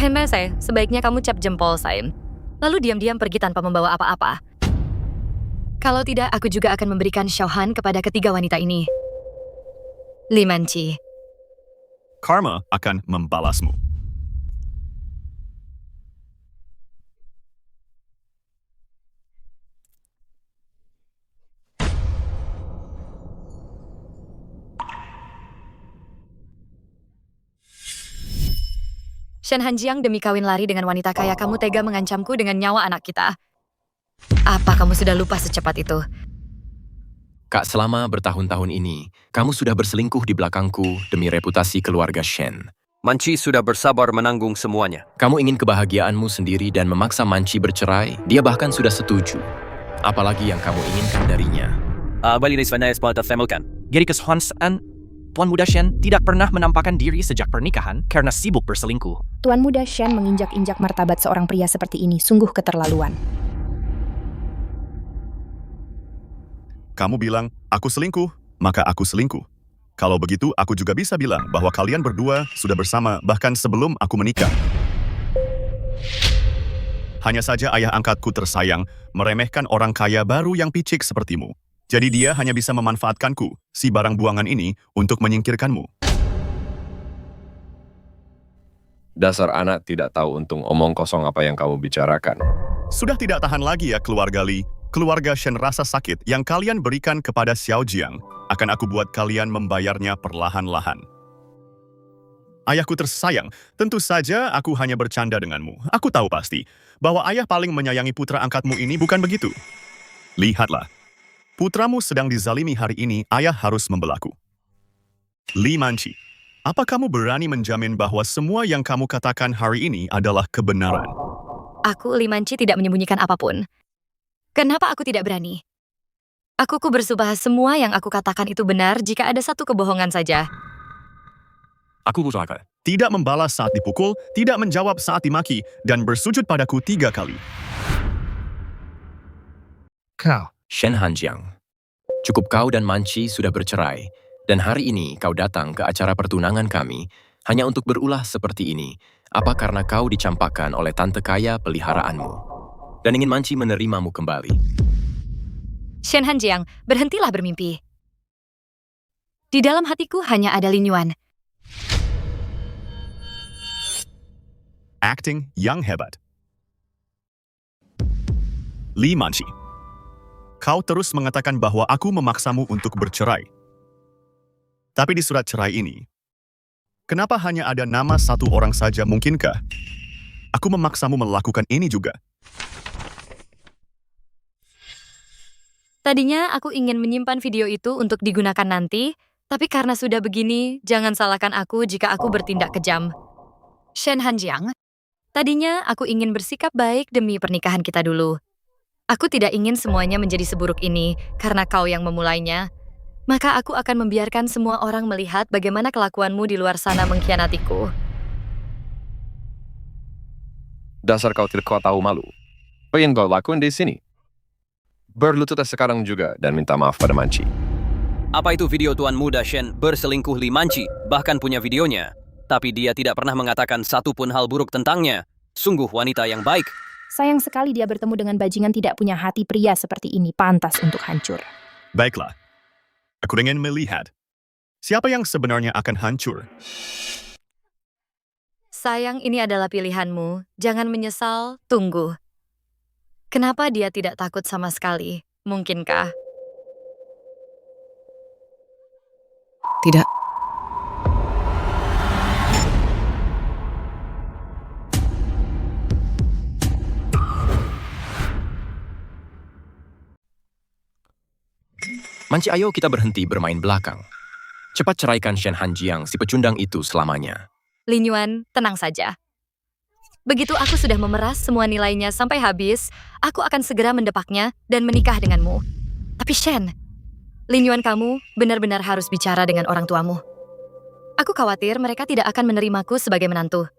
Heme, sebaiknya kamu cap jempol, Saim. Lalu diam-diam pergi tanpa membawa apa-apa. Kalau tidak, aku juga akan memberikan Xiaohan kepada ketiga wanita ini. Li Manci. Karma akan membalasmu. Shen Hanjiang, demi kawin lari dengan wanita kaya, kamu tega mengancamku dengan nyawa anak kita. Apa kamu sudah lupa secepat itu? Kak, selama bertahun-tahun ini, kamu sudah berselingkuh di belakangku demi reputasi keluarga Shen. Manci sudah bersabar menanggung semuanya. Kamu ingin kebahagiaanmu sendiri dan memaksa Manci bercerai, dia bahkan sudah setuju. Apalagi yang kamu inginkan darinya. Jadi kesohansaan, Tuan Muda Shen tidak pernah menampakkan diri sejak pernikahan karena sibuk berselingkuh. Tuan Muda Shen menginjak-injak martabat seorang pria seperti ini, sungguh keterlaluan. Kamu bilang, aku selingkuh, maka aku selingkuh. Kalau begitu, aku juga bisa bilang bahwa kalian berdua sudah bersama bahkan sebelum aku menikah. Hanya saja ayah angkatku tersayang meremehkan orang kaya baru yang picik sepertimu. Jadi dia hanya bisa memanfaatkanku, si barang buangan ini, untuk menyingkirkanmu. Dasar anak tidak tahu untung omong kosong apa yang kamu bicarakan. Sudah tidak tahan lagi ya keluarga Li. Keluarga Shen, rasa sakit yang kalian berikan kepada Xiao Jiang akan aku buat kalian membayarnya perlahan-lahan. Ayahku tersayang, tentu saja aku hanya bercanda denganmu. Aku tahu pasti bahwa ayah paling menyayangi putra angkatmu ini, bukan begitu? Lihatlah, putramu sedang dizalimi hari ini, ayah harus membelaku. Li Manci, apa kamu berani menjamin bahwa semua yang kamu katakan hari ini adalah kebenaran? Aku, Li Manci, tidak menyembunyikan apapun. Kenapa aku tidak berani? Aku bersumpah semua yang aku katakan itu benar jika ada satu kebohongan saja. Aku butuh akal. Tidak membalas saat dipukul, tidak menjawab saat dimaki, dan bersujud padaku 3 kali. Kau. Shen Hanjiang, cukup kau dan Manci sudah bercerai, dan hari ini kau datang ke acara pertunangan kami hanya untuk berulah seperti ini. Apa karena kau dicampakkan oleh tante kaya peliharaanmu dan ingin Manci menerimamu kembali? Shen Hanjiang, berhentilah bermimpi. Di dalam hatiku hanya ada Lin Yuan. Acting yang hebat. Li Manci, kau terus mengatakan bahwa aku memaksamu untuk bercerai. Tapi di surat cerai ini, kenapa hanya ada nama satu orang saja, mungkinkah? Aku memaksamu melakukan ini juga. Tadinya aku ingin menyimpan video itu untuk digunakan nanti, tapi karena sudah begini, jangan salahkan aku jika aku bertindak kejam. Shen Hanjiang, tadinya aku ingin bersikap baik demi pernikahan kita dulu. Aku tidak ingin semuanya menjadi seburuk ini karena kau yang memulainya. Maka aku akan membiarkan semua orang melihat bagaimana kelakuanmu di luar sana mengkhianatiku. Dasar kau tidak kau tahu malu. Apa yang kau lakukan di sini? Berlututlah sekarang juga dan minta maaf pada Manci. Apa itu video Tuan Muda Shen berselingkuh Li Manci, bahkan punya videonya. Tapi dia tidak pernah mengatakan satu pun hal buruk tentangnya. Sungguh wanita yang baik. Sayang sekali dia bertemu dengan bajingan tidak punya hati. Pria seperti ini pantas untuk hancur. Baiklah, aku ingin melihat siapa yang sebenarnya akan hancur. Sayang, ini adalah pilihanmu. Jangan menyesal, tunggu. Kenapa dia tidak takut sama sekali? Mungkinkah? Tidak. Manci, ayo kita berhenti bermain belakang. Cepat ceraikan Shen Hanjiang, si pecundang itu selamanya. Lin Yuan, tenang saja. Begitu aku sudah memeras semua nilainya sampai habis, aku akan segera mendepaknya dan menikah denganmu. Tapi Shen, Lin Yuan, kamu benar-benar harus bicara dengan orang tuamu. Aku khawatir mereka tidak akan menerimaku sebagai menantu.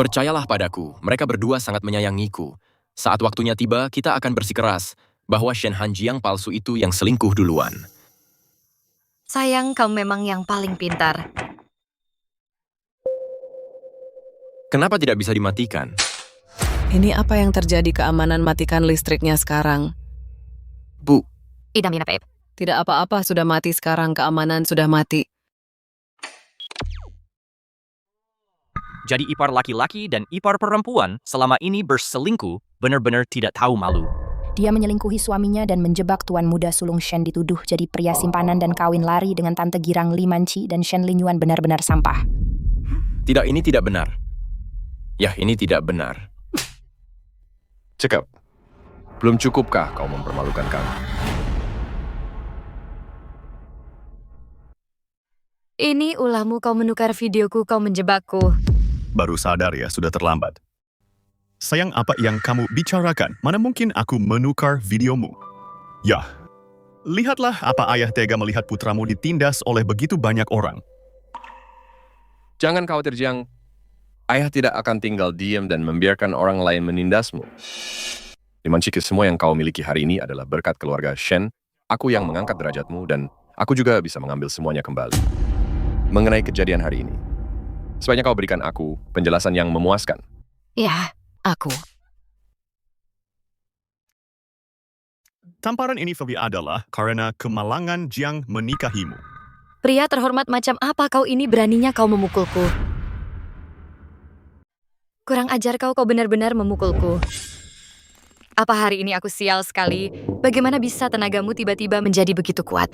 Percayalah padaku, mereka berdua sangat menyayangiku. Saat waktunya tiba, kita akan bersikeras bahwa Shen Hanjiang palsu itu yang selingkuh duluan. Sayang, kau memang yang paling pintar. Kenapa tidak bisa dimatikan? Ini apa yang terjadi keamanan matikan listriknya sekarang? Bu, Idam Ina, Babe. Tidak apa-apa, sudah mati sekarang, keamanan sudah mati. Jadi ipar laki-laki dan ipar perempuan selama ini berselingkuh benar-benar tidak tahu malu. Dia menyelingkuhi suaminya dan menjebak tuan muda sulung Shen dituduh jadi pria simpanan dan kawin lari dengan tante girang Li Manqi dan Shen Linyuan benar-benar sampah. tidak, ini tidak benar. Ya, ini tidak benar. Cekap. Belum cukupkah kau mempermalukan kami? Ini ulahmu kau menukar videoku, kau menjebakku. Baru sadar ya, sudah terlambat. Sayang, apa yang kamu bicarakan? Mana mungkin aku menukar videomu? Yah, lihatlah apa ayah tega melihat putramu ditindas oleh begitu banyak orang. Jangan khawatir, Jiang. Ayah tidak akan tinggal diam dan membiarkan orang lain menindasmu. Limanci, semua yang kau miliki hari ini adalah berkat keluarga Shen. Aku yang mengangkat derajatmu dan aku juga bisa mengambil semuanya kembali. Mengenai kejadian hari ini, sebaiknya kau berikan aku penjelasan yang memuaskan. Ya, aku. Tamparan ini Fabi adalah karena kemalangan Jiang menikahimu. Pria terhormat macam apa kau ini, beraninya kau memukulku? Kurang ajar kau benar-benar memukulku. Apa hari ini aku sial sekali? Bagaimana bisa tenagamu tiba-tiba menjadi begitu kuat?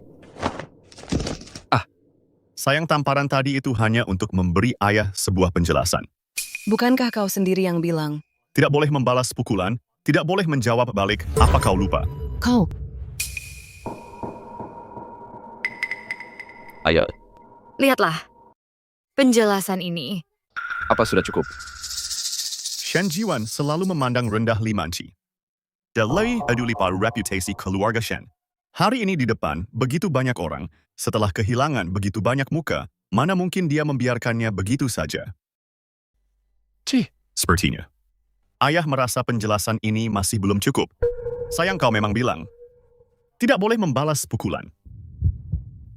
Sayang, tamparan tadi itu hanya untuk memberi ayah sebuah penjelasan. Bukankah kau sendiri yang bilang? Tidak boleh membalas pukulan, tidak boleh menjawab balik. Apa kau lupa? Kau, Ayah, Lihatlah. Penjelasan ini. apa sudah cukup? Shen Jiwan selalu memandang rendah Li Manqi. Dia lebih peduli pada reputasi keluarga Shen. Hari ini di depan, begitu banyak orang, setelah kehilangan begitu banyak muka, mana mungkin dia membiarkannya begitu saja? Cih, Sepertinya. Ayah merasa penjelasan ini masih belum cukup. Sayang, kau memang bilang. Tidak boleh membalas pukulan.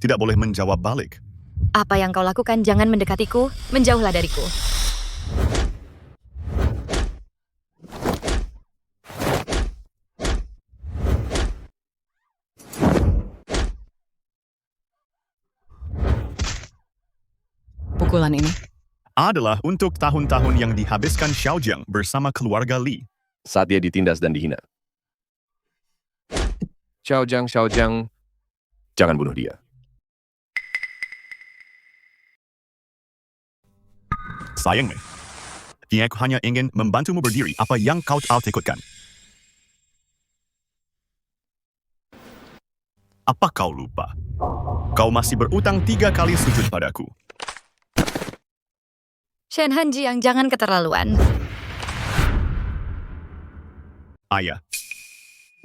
Tidak boleh menjawab balik. Apa yang kau lakukan, jangan mendekatiku, menjauhlah dariku. pukulan ini. Adalah untuk tahun-tahun yang dihabiskan Xiaojiang bersama keluarga Li. saat dia ditindas dan dihina. Xiaojiang, jangan bunuh dia. Sayang, Mei. Aku hanya ingin membantumu berdiri apa yang kau takutkan. Apa kau lupa? Kau masih berutang 3 kali sujud padaku. Shen Hanjiang, jangan keterlaluan. Ayah,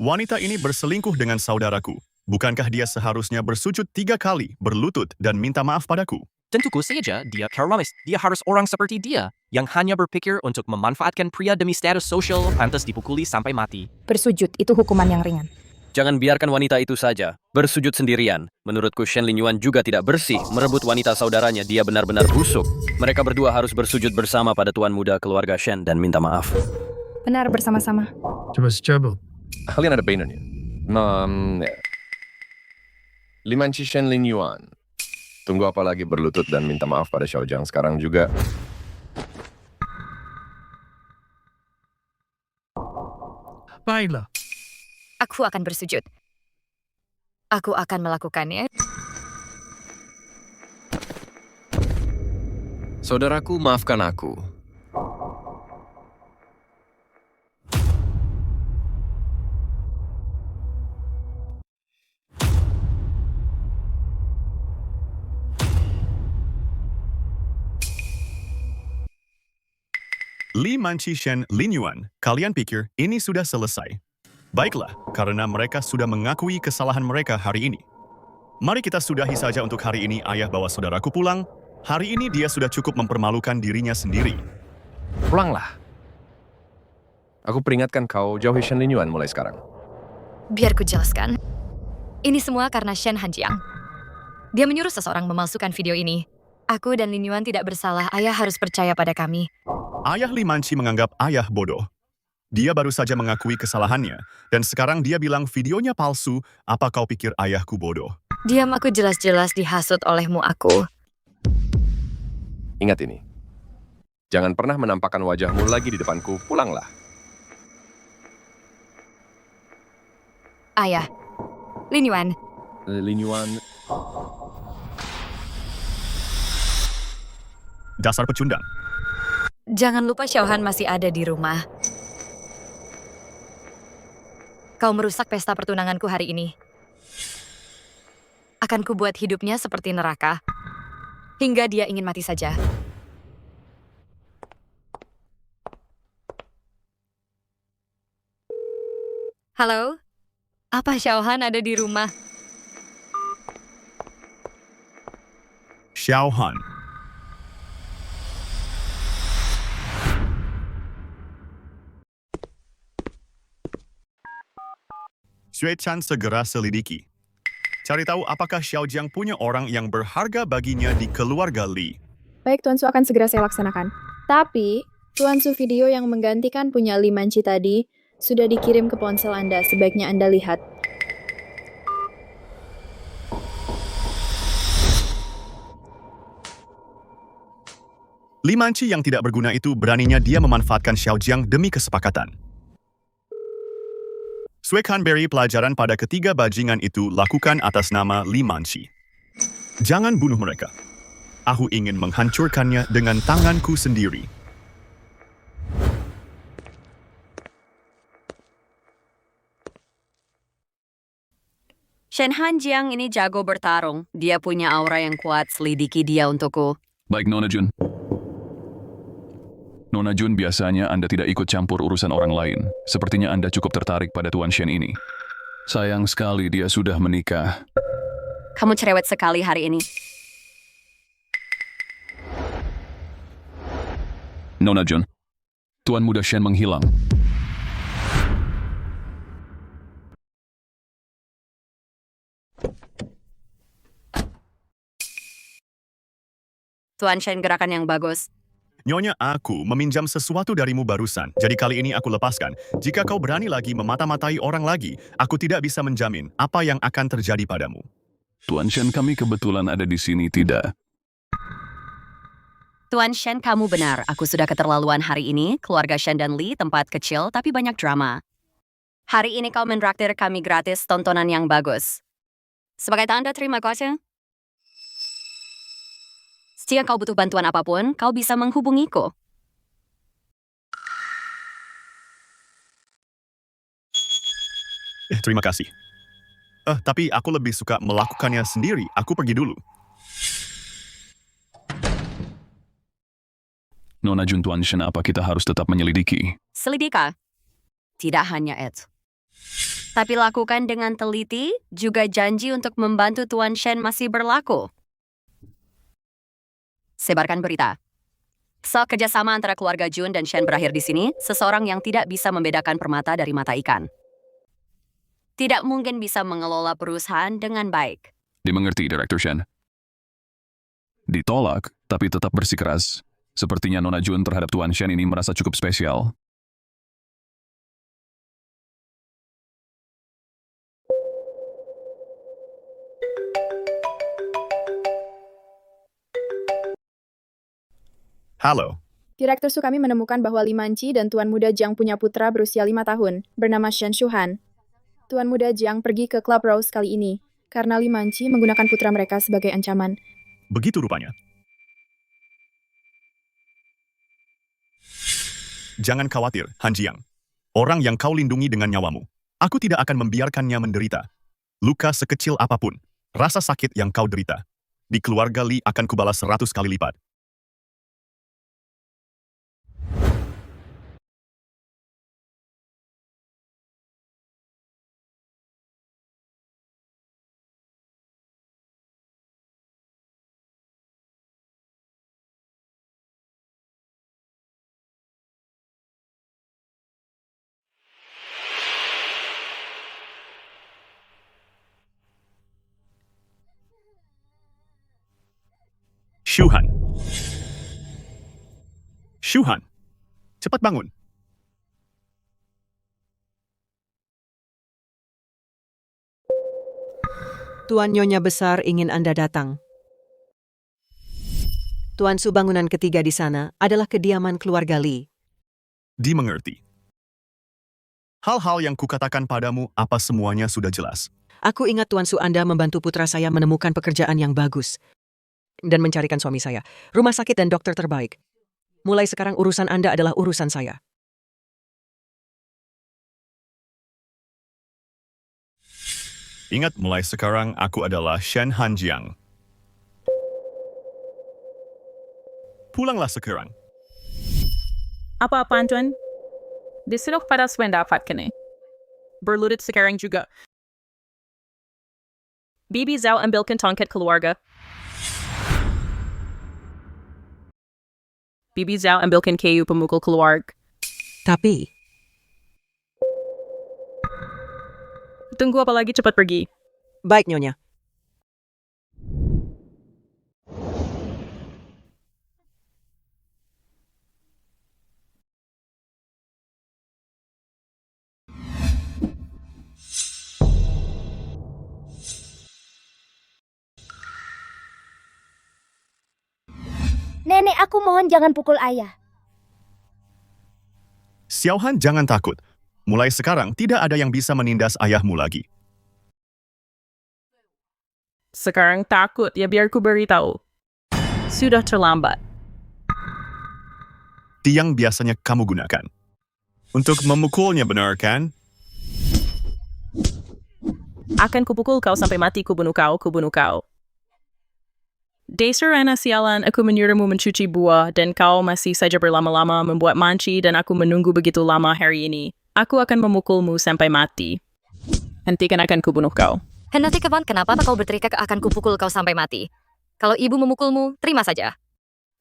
wanita ini berselingkuh dengan saudaraku. Bukankah dia seharusnya bersujud 3 kali, berlutut, dan minta maaf padaku? Tentuku saja dia Carolus. Dia harus orang seperti dia yang hanya berpikir untuk memanfaatkan pria demi status sosial, pantas dipukuli sampai mati. Bersujud itu hukuman yang ringan. Jangan biarkan wanita itu saja bersujud sendirian. Menurutku Shen Linyuan juga tidak bersih. Merebut wanita saudaranya, dia benar-benar busuk. Mereka berdua harus bersujud bersama pada tuan muda keluarga Shen dan minta maaf. Benar, bersama-sama. Kalian ada bannernya. Limanci Shen Linyuan. Tunggu apa lagi berlutut dan minta maaf pada Xiaojiang sekarang juga. Baiklah. Aku akan bersujud. Aku akan melakukannya. Saudaraku, maafkan aku. Li Manqi Shen Linyuan, kalian pikir ini sudah selesai? Baiklah, karena mereka sudah mengakui kesalahan mereka hari ini. Mari kita sudahi saja untuk hari ini. Ayah bawa saudaraku pulang. Hari ini dia sudah cukup mempermalukan dirinya sendiri. Pulanglah. Aku peringatkan kau jauhi Shen Linyuan mulai sekarang. Biar ku jelaskan. Ini semua karena Shen Hanjiang. Dia menyuruh seseorang memalsukan video ini. Aku dan Linyuan tidak bersalah. Ayah harus percaya pada kami. Ayah Li Manci menganggap ayah bodoh. Dia baru saja mengakui kesalahannya, dan sekarang dia bilang videonya palsu. Apa kau pikir ayahku bodoh? Diam, aku jelas-jelas dihasut olehmu aku. Ingat ini. Jangan pernah menampakkan wajahmu lagi di depanku. Pulanglah. Ayah. Lin Yuan, Lin Yuan, Dasar pecundang. jangan lupa Xiaohan masih ada di rumah. Kau merusak pesta pertunanganku hari ini. Akan kubuat hidupnya seperti neraka. Hingga dia ingin mati saja. Halo? Apa Xiaohan ada di rumah? Xiaohan. Xue Chan segera selidiki. Cari tahu apakah Xiao Jiang punya orang yang berharga baginya di keluarga Li. Baik, Tuan Su akan segera saya laksanakan. Tapi, Tuan Su, video yang menggantikan punya Li Manci tadi sudah dikirim ke ponsel Anda. Sebaiknya Anda lihat. Li Manci yang tidak berguna itu beraninya dia memanfaatkan Xiao Jiang demi kesepakatan. Sue Canberry pelajaran pada ketiga bajingan itu lakukan atas nama Li Manci. Jangan bunuh mereka. Aku ingin menghancurkannya dengan tanganku sendiri. Shen Hanjiang ini jago bertarung. Dia punya aura yang kuat, selidiki dia untukku. Baik, Nona Jun. Nona Jun, biasanya Anda tidak ikut campur urusan orang lain. Sepertinya Anda cukup tertarik pada Tuan Shen ini. Sayang sekali dia sudah menikah. Kamu cerewet sekali hari ini. Nona Jun, Tuan Muda Shen menghilang. Tuan Shen gerakan yang bagus. Nyonya, aku meminjam sesuatu darimu barusan, jadi kali ini aku lepaskan. Jika kau berani lagi memata-matai orang lagi, aku tidak bisa menjamin apa yang akan terjadi padamu. Tuan Shen, kami kebetulan ada di sini, tidak? Tuan Shen, kamu benar. Aku sudah keterlaluan hari ini. Keluarga Shen dan Li tempat kecil tapi banyak drama. Hari ini kau menraktir kami gratis tontonan yang bagus. Sebagai tanda terima kasih. Jika kau butuh bantuan apapun, kau bisa menghubungiku. Terima kasih. Tapi aku lebih suka melakukannya sendiri. Aku pergi dulu. Nona Jun, Tuan Shen, apa kita harus tetap menyelidiki? Selidika. Tidak hanya itu. Tapi lakukan dengan teliti, juga janji untuk membantu Tuan Shen masih berlaku. Sebarkan berita. Kerjasama antara keluarga Jun dan Shen berakhir di sini, seseorang yang tidak bisa membedakan permata dari mata ikan. Tidak mungkin bisa mengelola perusahaan dengan baik. Dimengerti, Direktur Shen. Ditolak, tapi tetap bersikeras. Sepertinya Nona Jun terhadap Tuan Shen ini merasa cukup spesial. Halo. Direktur Su, kami menemukan bahwa Li Manci dan Tuan Muda Jiang punya putra berusia 5 tahun, bernama Shen Shuhan. Tuan Muda Jiang pergi ke Club Rose kali ini, karena Li Manci menggunakan putra mereka sebagai ancaman. Begitu rupanya. Jangan khawatir, Han Jiang. Orang yang kau lindungi dengan nyawamu. Aku tidak akan membiarkannya menderita. Luka sekecil apapun, rasa sakit yang kau derita. Di keluarga Li akan kubalas 100 kali lipat. Shuhan. Shuhan. cepat bangun. Tuan Nyonya Besar ingin Anda datang. Tuan Su bangunan ketiga di sana adalah kediaman keluarga Lee. Dimengerti. Hal-hal yang kukatakan padamu, apa semuanya sudah jelas. Aku ingat Tuan Su Anda membantu putra saya menemukan pekerjaan yang bagus dan mencarikan suami saya, rumah sakit dan dokter terbaik. Mulai sekarang urusan Anda adalah urusan saya. Ingat, mulai sekarang aku adalah Shen Hanjiang. Pulanglah sekarang. Apa-apaan, Tuan? Disuruh pada pendapat kini. Berlutut sekarang juga. Bibi Zhao ambilkan tongkat keluarga. Bibi Zhao ambilkan kayu pemukul keluarga. Tapi, tunggu apa lagi, cepat pergi. baik Nyonya. Nenek, aku mohon jangan pukul ayah. Xiaohan, jangan takut. Mulai sekarang tidak ada yang bisa menindas ayahmu lagi. Sekarang takut, ya biar ku beritahu. Sudah terlambat. Tiang biasanya kamu gunakan. Untuk memukulnya, benar kan? Akan kupukul kau sampai mati, kubunuh kau, kubunuh kau. Dasar anak sialan, aku menyuruhmu mencuci buah, dan kau masih saja berlama-lama membuat manci dan aku menunggu begitu lama hari ini. Aku akan memukulmu sampai mati. Hentikan, akan kubunuh kau. Henati kawan, kenapa kau berteriak akan kupukul kau sampai mati? Kalau ibu memukulmu, terima saja.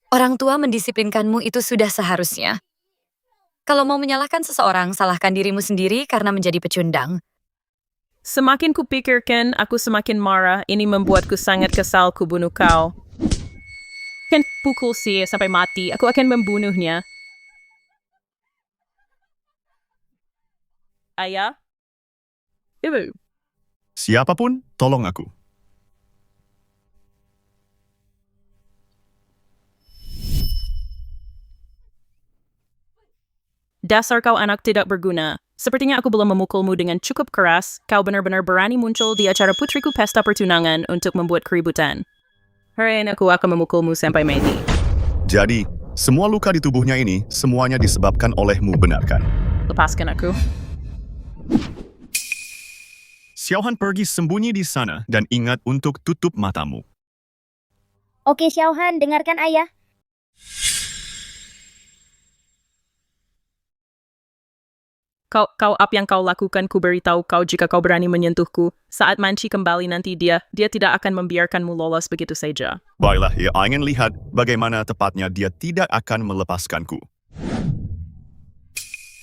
Orang tua mendisiplinkanmu itu sudah seharusnya. Kalau mau menyalahkan seseorang, salahkan dirimu sendiri karena menjadi pecundang. Semakin kupikirkan, aku semakin marah. Ini membuatku sangat kesal, kubunuh kau. Kan pukul sih sampai mati. Aku akan membunuhnya. Ayah? Ibu? Siapapun, tolong aku. Dasar kau anak tidak berguna. Sepertinya aku belum memukulmu dengan cukup keras. Kau benar-benar berani muncul di acara putriku pesta pertunangan untuk membuat keributan. Hari ini aku akan memukulmu sampai mati. Jadi, semua luka di tubuhnya ini semuanya disebabkan olehmu, benar kan? Lepaskan aku. Xiaohan pergi sembunyi di sana dan ingat untuk tutup matamu. Oke, Xiaohan, dengarkan ayah. Kau apa yang kau lakukan, ku beritahu kau jika kau berani menyentuhku. Saat Manci kembali nanti dia tidak akan membiarkanmu lolos begitu saja. Baiklah, ia ingin lihat bagaimana tepatnya dia tidak akan melepaskanku.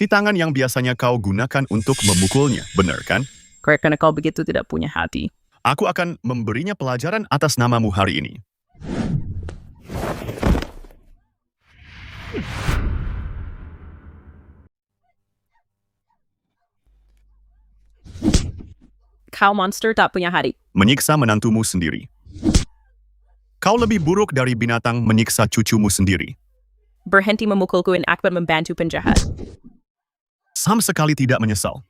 Di tangan yang biasanya kau gunakan untuk memukulnya, benar kan? Karena kau begitu tidak punya hati. Aku akan memberinya pelajaran atas namamu hari ini. Kau monster tak punya hati. Menyiksa menantumu sendiri. Kau lebih buruk dari binatang menyiksa cucumu sendiri. Berhenti memukulku dan akibat membantu penjahat. Sama sekali tidak menyesal.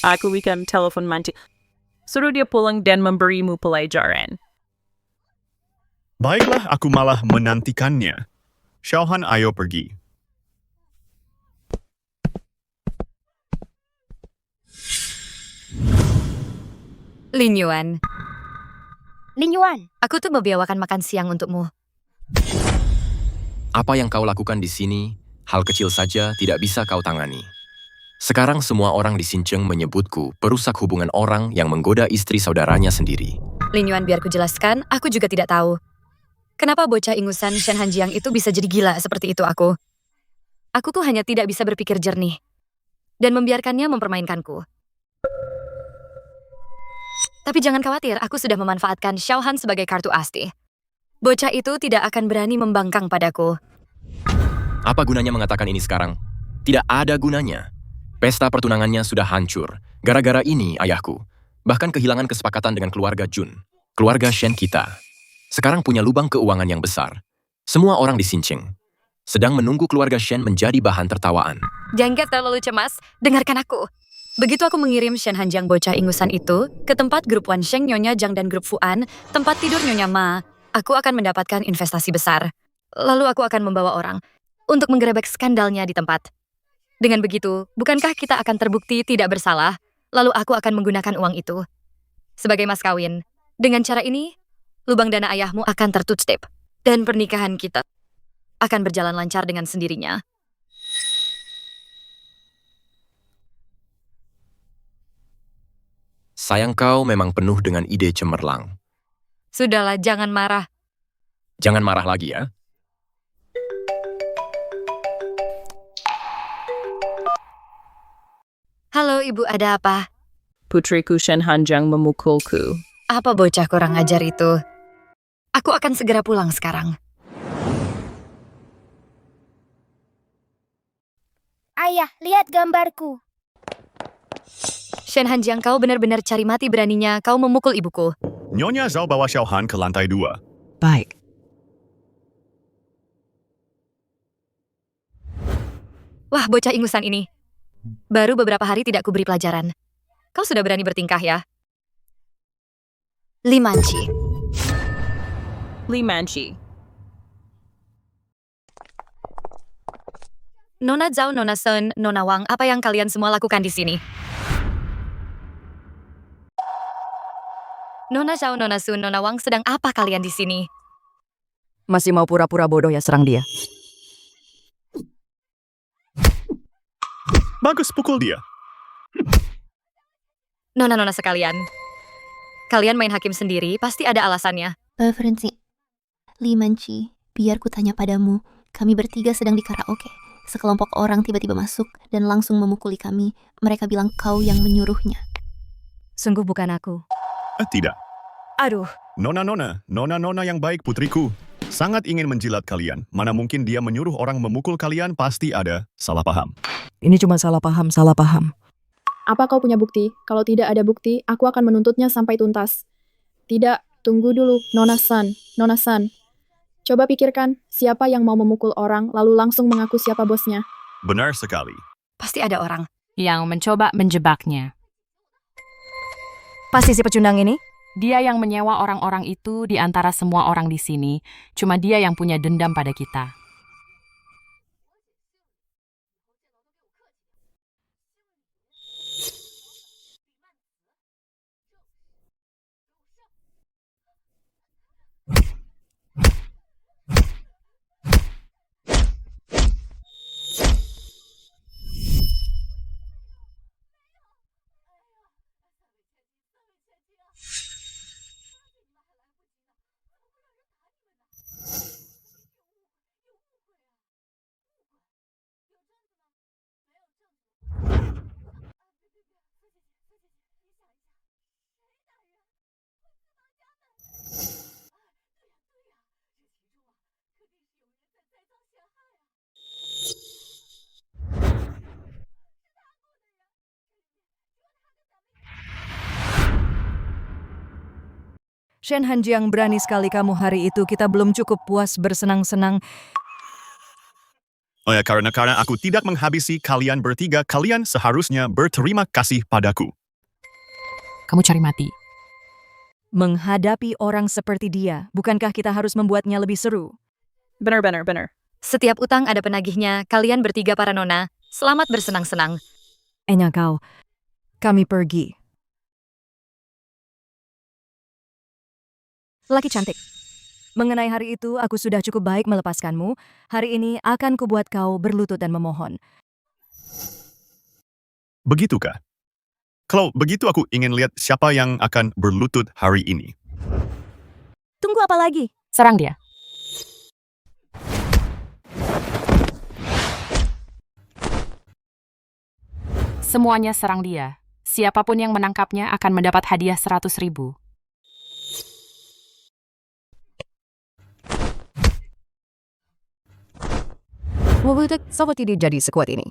Aku akan telepon Manci. Suruh dia pulang dan memberimu pelajaran. Baiklah, aku malah menantikannya. Xiaohan, ayo pergi. Lin Yuan, Lin Yuan, aku tuh membiawakan makan siang untukmu. Apa yang kau lakukan di sini, hal kecil saja tidak bisa kau tangani. Sekarang semua orang di Xinjiang menyebutku perusak hubungan orang yang menggoda istri saudaranya sendiri. Lin Yuan, biar ku jelaskan, aku juga tidak tahu. Kenapa bocah ingusan Shen Hanjiang itu bisa jadi gila seperti itu aku? Aku tuh hanya tidak bisa berpikir jernih. Dan membiarkannya mempermainkanku. Tapi jangan khawatir, aku sudah memanfaatkan Xiaohan sebagai kartu asti. Bocah itu tidak akan berani membangkang padaku. Apa gunanya mengatakan ini sekarang? Tidak ada gunanya. Pesta pertunangannya sudah hancur. Gara-gara ini, ayahku. Bahkan kehilangan kesepakatan dengan keluarga Jun. Keluarga Shen kita. Sekarang punya lubang keuangan yang besar. Semua orang disincing. Sedang menunggu keluarga Shen menjadi bahan tertawaan. Jangan terlalu cemas, dengarkan aku. Begitu aku mengirim Shen Hanjiang bocah ingusan itu ke tempat grup Wan Sheng, Nyonya Zhang dan grup Fuan, tempat tidur Nyonya Ma, aku akan mendapatkan investasi besar. Lalu aku akan membawa orang untuk menggerebek skandalnya di tempat. Dengan begitu, bukankah kita akan terbukti tidak bersalah? Lalu aku akan menggunakan uang itu sebagai mas kawin. Dengan cara ini, lubang dana ayahmu akan tertutup dan pernikahan kita akan berjalan lancar dengan sendirinya. Sayang kau memang penuh dengan ide cemerlang. Sudahlah, jangan marah. Jangan marah lagi ya. Halo ibu, ada apa? Putriku Shen Hanjiang memukulku. Apa bocah kurang ajar itu? Aku akan segera pulang sekarang. Ayah, lihat gambarku. Shen Hanjiang, kau benar-benar cari mati beraninya kau memukul ibuku. Nyonya Zhao bawa Xiaohan ke lantai 2. Baik. Wah, bocah ingusan ini. Baru beberapa hari tidak kuberi pelajaran. Kau sudah berani bertingkah ya? Li Manci. Li Manci. Nona Zhao, Nona Sun, Nona Wang, apa yang kalian semua lakukan di sini? Nona Zhao, Nona Sun, Nona Wang, sedang apa kalian di sini? Masih mau pura-pura bodoh ya, serang dia. Bagus, pukul dia. Nona-nona sekalian. Kalian main hakim sendiri, pasti ada alasannya. Referensi. Li Manci, biar ku tanya padamu. Kami bertiga sedang di karaoke. Sekelompok orang tiba-tiba masuk dan langsung memukuli kami. Mereka bilang kau yang menyuruhnya. Sungguh bukan aku. Tidak. Aduh. Nona yang baik putriku. Sangat ingin menjilat kalian. Mana mungkin dia menyuruh orang memukul kalian, pasti ada salah paham. Ini cuma salah paham. Apa kau punya bukti? Kalau tidak ada bukti, aku akan menuntutnya sampai tuntas. Tidak, tunggu dulu, Nona San. Nona San. Coba pikirkan, siapa yang mau memukul orang lalu langsung mengaku siapa bosnya? Benar sekali. Pasti ada orang yang mencoba menjebaknya. Pasti si pecundang ini? Dia yang menyewa orang-orang itu di antara semua orang di sini. Cuma dia yang punya dendam pada kita. Shen Hanjiang, berani sekali kamu hari itu. Kita belum cukup puas bersenang-senang. Oh ya, karena aku tidak menghabisi kalian bertiga, kalian seharusnya berterima kasih padaku. Kamu cari mati. Menghadapi orang seperti dia, bukankah kita harus membuatnya lebih seru? Benar. Setiap utang ada penagihnya, kalian bertiga para nona. Selamat bersenang-senang. Enya kau. Kami pergi. Laki cantik. Mengenai hari itu, aku sudah cukup baik melepaskanmu. Hari ini akan kubuat kau berlutut dan memohon. Begitukah? Kalau begitu aku ingin lihat siapa yang akan berlutut hari ini. Tunggu apa lagi? Serang dia. Semuanya serang dia. Siapapun yang menangkapnya akan mendapat hadiah 100.000. Wabudek seperti dia jadi sekuat ini.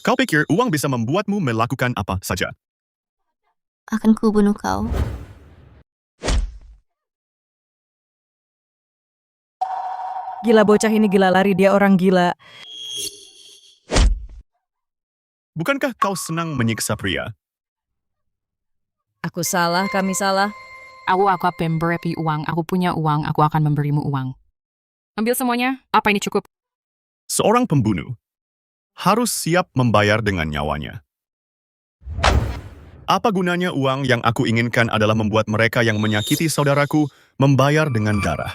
Kau pikir uang bisa membuatmu melakukan apa saja? Akan kubunuh kau. Gila bocah ini gila lari, dia orang gila. Bukankah kau senang menyiksa pria? Aku salah, kami salah. Aku akan memberi uang. Aku punya uang. Aku akan memberimu uang. Ambil semuanya. Apa ini cukup? Seorang pembunuh harus siap membayar dengan nyawanya. Apa gunanya uang? Yang aku inginkan adalah membuat mereka yang menyakiti saudaraku membayar dengan darah.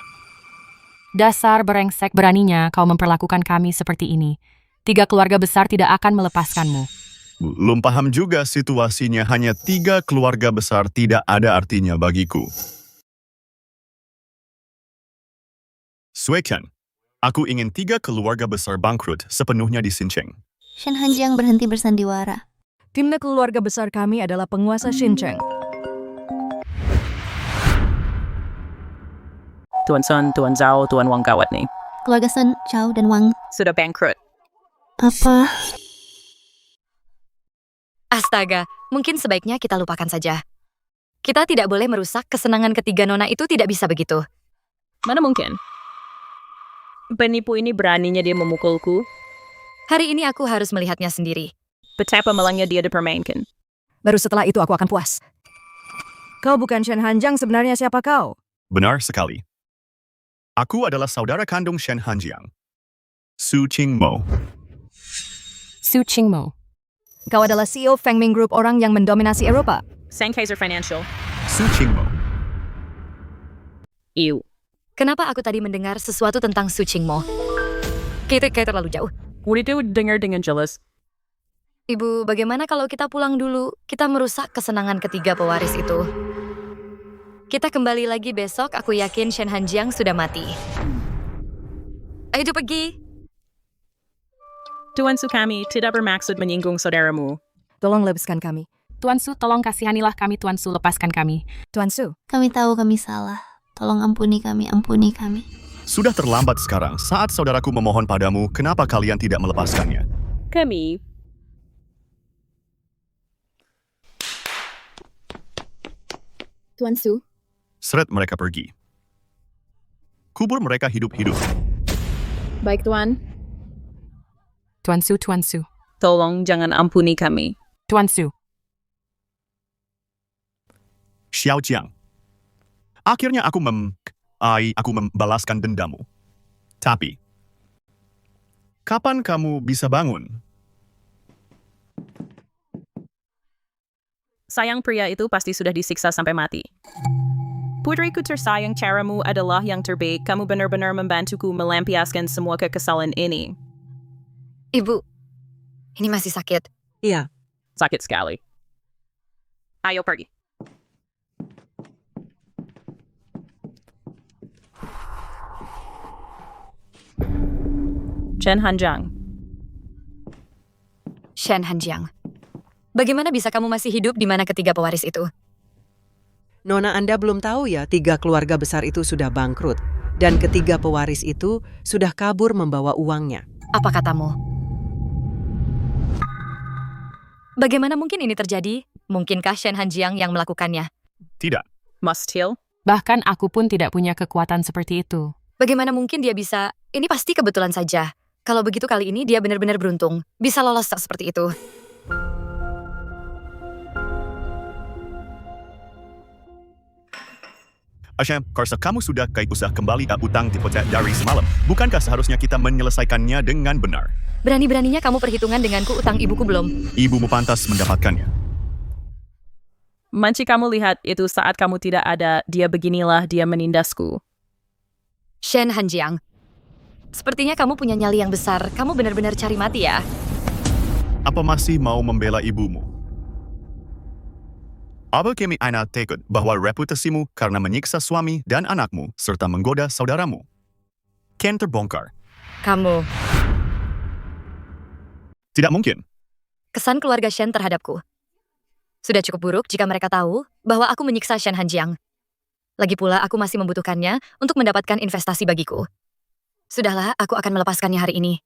Dasar brengsek, beraninya kau memperlakukan kami seperti ini. 3 keluarga besar tidak akan melepaskanmu. Belum paham juga situasinya, hanya 3 keluarga besar tidak ada artinya bagiku. Suekan, aku ingin 3 keluarga besar bangkrut sepenuhnya di Xincheng. Shen Hanjiang berhenti bersandiwara. Timnya keluarga besar kami adalah penguasa Xincheng. Tuan Sun, Tuan Zhao, Tuan Wang gawat nih. Keluarga Sun, Chao, dan Wang. Sudah bangkrut. Apa? Astaga, mungkin sebaiknya kita lupakan saja. Kita tidak boleh merusak kesenangan ketiga nona itu, tidak bisa begitu. Mana mungkin? Penipu ini beraninya dia memukulku. Hari ini aku harus melihatnya sendiri. Betapa melangnya dia dipermainkan. Baru setelah itu aku akan puas. Kau bukan Shen Hanjiang, sebenarnya siapa kau? Benar sekali. Aku adalah saudara kandung Shen Hanjiang, Su Qingmo. Su Qingmo. Kau adalah CEO Fengming Group, orang yang mendominasi Eropa. Sennheiser Financial. Su Qingmo. Iu. Kenapa aku tadi mendengar sesuatu tentang Su Qingmo? Kayak terlalu jauh. Itu dengar dengan jelas. Ibu, bagaimana kalau kita pulang dulu? Kita merusak kesenangan ketiga pewaris itu. Kita kembali lagi besok, aku yakin Shen Hanjiang sudah mati. Ayo pergi. Tuan Su, kami tidak bermaksud menyinggung saudaramu. Tolong lepaskan kami. Tuan Su, tolong kasihanilah kami. Tuan Su, lepaskan kami. Tuan Su. Kami tahu kami salah. Tolong ampuni kami, ampuni kami. Sudah terlambat sekarang. Saat saudaraku memohon padamu, kenapa kalian tidak melepaskannya? Kami. Tuan Su, Seret mereka pergi. Kubur mereka hidup-hidup. baik Tuan. Tuan Su, Tuan Su. Tolong jangan ampuni kami. Tuan Su. Xiao Jiang. Akhirnya aku membalaskan dendamu. Tapi, kapan kamu bisa bangun? Sayang, pria itu pasti sudah disiksa sampai mati. Putriku tersayang, caramu adalah yang terbaik. Kamu benar-benar membantuku melampiaskan semua kekesalan ini. Ibu, ini masih sakit. Iya. Sakit sekali. Ayo pergi. Shen Hanjiang. Shen Hanjiang. Bagaimana bisa kamu masih hidup di mana ketiga pewaris itu? Nona Anda belum tahu ya, 3 keluarga besar itu sudah bangkrut. Dan ketiga pewaris itu sudah kabur membawa uangnya. Apa katamu? Bagaimana mungkin ini terjadi? Mungkinkah Shen Hanjiang yang melakukannya? Tidak. Mustahil. Bahkan aku pun tidak punya kekuatan seperti itu. Bagaimana mungkin dia bisa? Ini pasti kebetulan saja. Kalau begitu kali ini dia benar-benar beruntung. Bisa lolos seperti itu. Asyam, karena kamu sudah usah kembali utang dipecat dari semalam. Bukankah seharusnya kita menyelesaikannya dengan benar? Berani-beraninya kamu perhitungan denganku, utang ibuku belum. Ibumu pantas mendapatkannya. Manci, kamu lihat itu saat kamu tidak ada, dia beginilah dia menindasku. Shen Hanjiang, sepertinya kamu punya nyali yang besar. Kamu benar-benar cari mati ya? Apa masih mau membela ibumu? Apa kami anak takut bahwa reputasimu karena menyiksa suami dan anakmu serta menggoda saudaramu Ken terbongkar? Kamu. Tidak mungkin. Kesan keluarga Shen terhadapku. Sudah cukup buruk jika mereka tahu bahwa aku menyiksa Shen Hanjiang. Lagi pula aku masih membutuhkannya untuk mendapatkan investasi bagiku. Sudahlah, aku akan melepaskannya hari ini.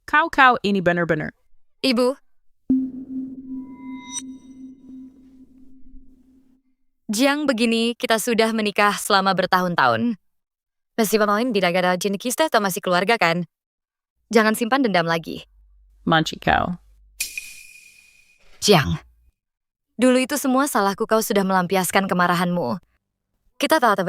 Kau ini benar-benar. Ibu. Jiang, begini kita sudah menikah selama bertahun-tahun. Meskipun tidak ada jenis kita atau masih keluarga kan? Jangan simpan dendam lagi. Manci kau. Jiang, dulu itu semua salahku, kau sudah melampiaskan kemarahanmu. Kita tahu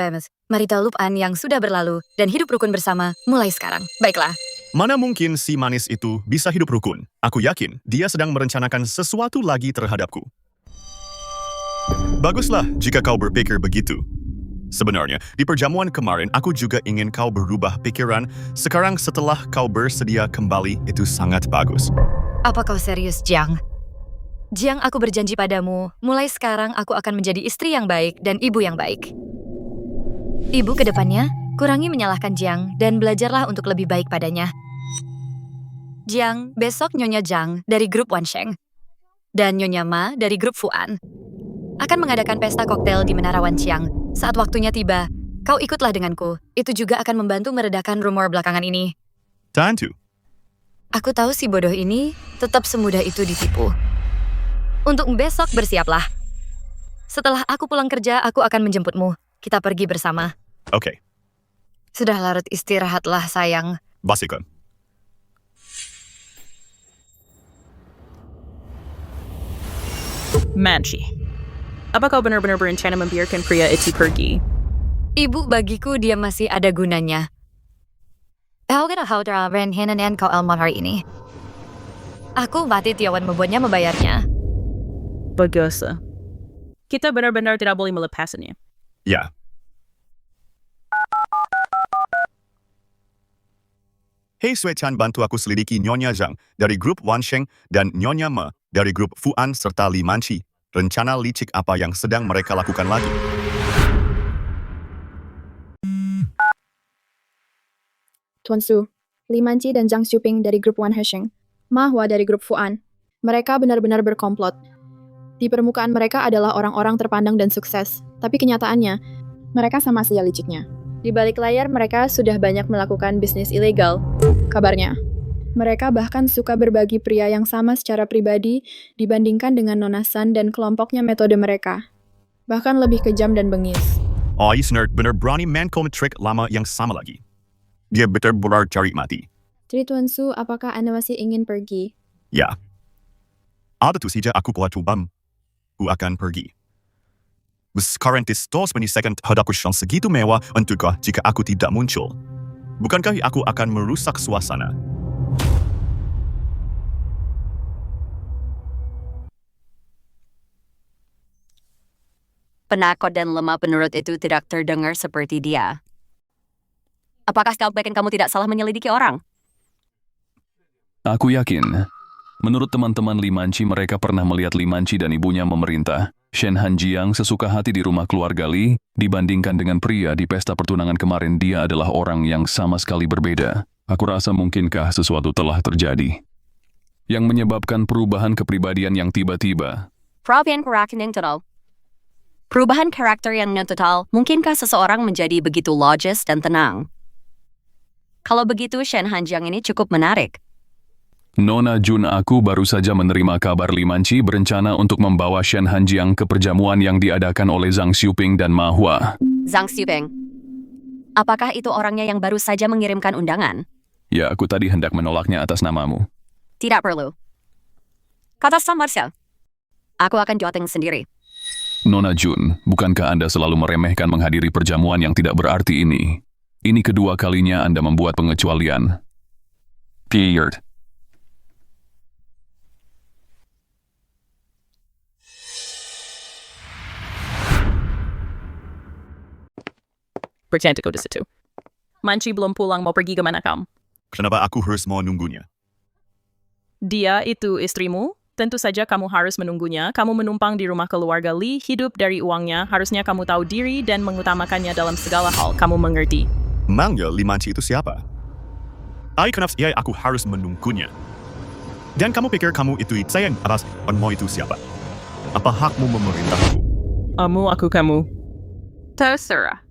mari kita lupakan yang sudah berlalu dan hidup rukun bersama mulai sekarang. Baiklah. Mana mungkin si manis itu bisa hidup rukun? Aku yakin dia sedang merencanakan sesuatu lagi terhadapku. Baguslah jika kau berpikir begitu. Sebenarnya, di perjamuan kemarin aku juga ingin kau berubah pikiran. Sekarang setelah kau bersedia kembali, itu sangat bagus. Apa kau serius, Jiang? Jiang, aku berjanji padamu, mulai sekarang aku akan menjadi istri yang baik dan ibu yang baik. Ibu ke depannya, kurangi menyalahkan Jiang dan belajarlah untuk lebih baik padanya. Jiang, besok Nyonya Zhang dari grup Wansheng dan Nyonya Ma dari grup Fuan akan mengadakan pesta koktail di Menara Wanxiang. Saat waktunya tiba, kau ikutlah denganku. Itu juga akan membantu meredakan rumor belakangan ini. Tentu. Aku tahu si bodoh ini tetap semudah itu ditipu. Untuk besok bersiaplah. Setelah aku pulang kerja, aku akan menjemputmu. Kita pergi bersama. Oke. Sudah larut, istirahatlah sayang. Basikan. Manci. Apa kau benar-benar berencana membiarkan pria itu pergi? Ibu, bagiku dia masih ada gunanya. Kau kena haudra renhenan kau elmon hari ini. Aku mati tiawan membuatnya membayarnya. Bagus. Kita benar-benar tidak boleh melepasnya. Ya. Hei Sui Chan, bantu aku selidiki Nyonya Zhang dari grup Wansheng dan Nyonya Ma dari grup Fuan serta Li Manci. Rencana licik apa yang sedang mereka lakukan lagi? Tuan Su, Li Manci dan Zhang Xiuping dari grup Wan Hesheng, Ma Hua dari grup Fuan. Mereka benar-benar berkomplot. Di permukaan mereka adalah orang-orang terpandang dan sukses, tapi kenyataannya, mereka sama saja liciknya. Di balik layar mereka sudah banyak melakukan bisnis ilegal. Kabarnya, mereka bahkan suka berbagi pria yang sama secara pribadi dibandingkan dengan Nona San dan kelompoknya metode mereka. Bahkan lebih kejam dan bengis. Oh, Isner benar berani main trik lama yang sama lagi. Dia benar-benar cari mati. Jadi Tuan Su, apakah Anda masih ingin pergi? Ya. Ada tuh saja aku kuat ubam. Aku akan pergi. Sekarang tos menisakan hadaku yang segitu mewah untukku jika aku tidak muncul. Bukankah aku akan merusak suasana? Penakut dan lemah penurut itu tidak terdengar seperti dia. Apakah kau bahkan kamu tidak salah menyelidiki orang? Aku yakin. Menurut teman-teman Li Manci, mereka pernah melihat Li Manci dan ibunya memerintah. Shen Hanjiang sesuka hati di rumah keluarga Li, dibandingkan dengan pria di pesta pertunangan kemarin, dia adalah orang yang sama sekali berbeda. Aku rasa mungkinkah sesuatu telah terjadi yang menyebabkan perubahan kepribadian yang tiba-tiba. Perubahan karakter yang total. Perubahan karakter yang total, mungkinkah seseorang menjadi begitu logis dan tenang? Kalau begitu, Shen Hanjiang ini cukup menarik. Nona Jun, aku baru saja menerima kabar Li Manci berencana untuk membawa Shen Hanjiang ke perjamuan yang diadakan oleh Zhang Xiuping dan Ma Hua. Zhang Xiuping, apakah itu orangnya yang baru saja mengirimkan undangan? Ya, aku tadi hendak menolaknya atas namamu. Tidak perlu. Kata Sam Marcel, aku akan datang sendiri. Nona Jun, bukankah Anda selalu meremehkan menghadiri perjamuan yang tidak berarti ini? Ini kedua kalinya Anda membuat pengecualian. Pierre. Bercantik kau di situ. Manci belum pulang, mau pergi kemana kamu? Kenapa aku harus mau nunggunya? Dia itu istrimu? Tentu saja kamu harus menunggunya. Kamu menumpang di rumah keluarga Li, hidup dari uangnya. Harusnya kamu tahu diri dan mengutamakannya dalam segala hal. Kamu mengerti? Emangnya Li Manci itu siapa? Kenapa aku harus menunggunya? Dan kamu pikir kamu itu sayang atas mau itu siapa? Apa hakmu memerintahku? Kamu. Terserah.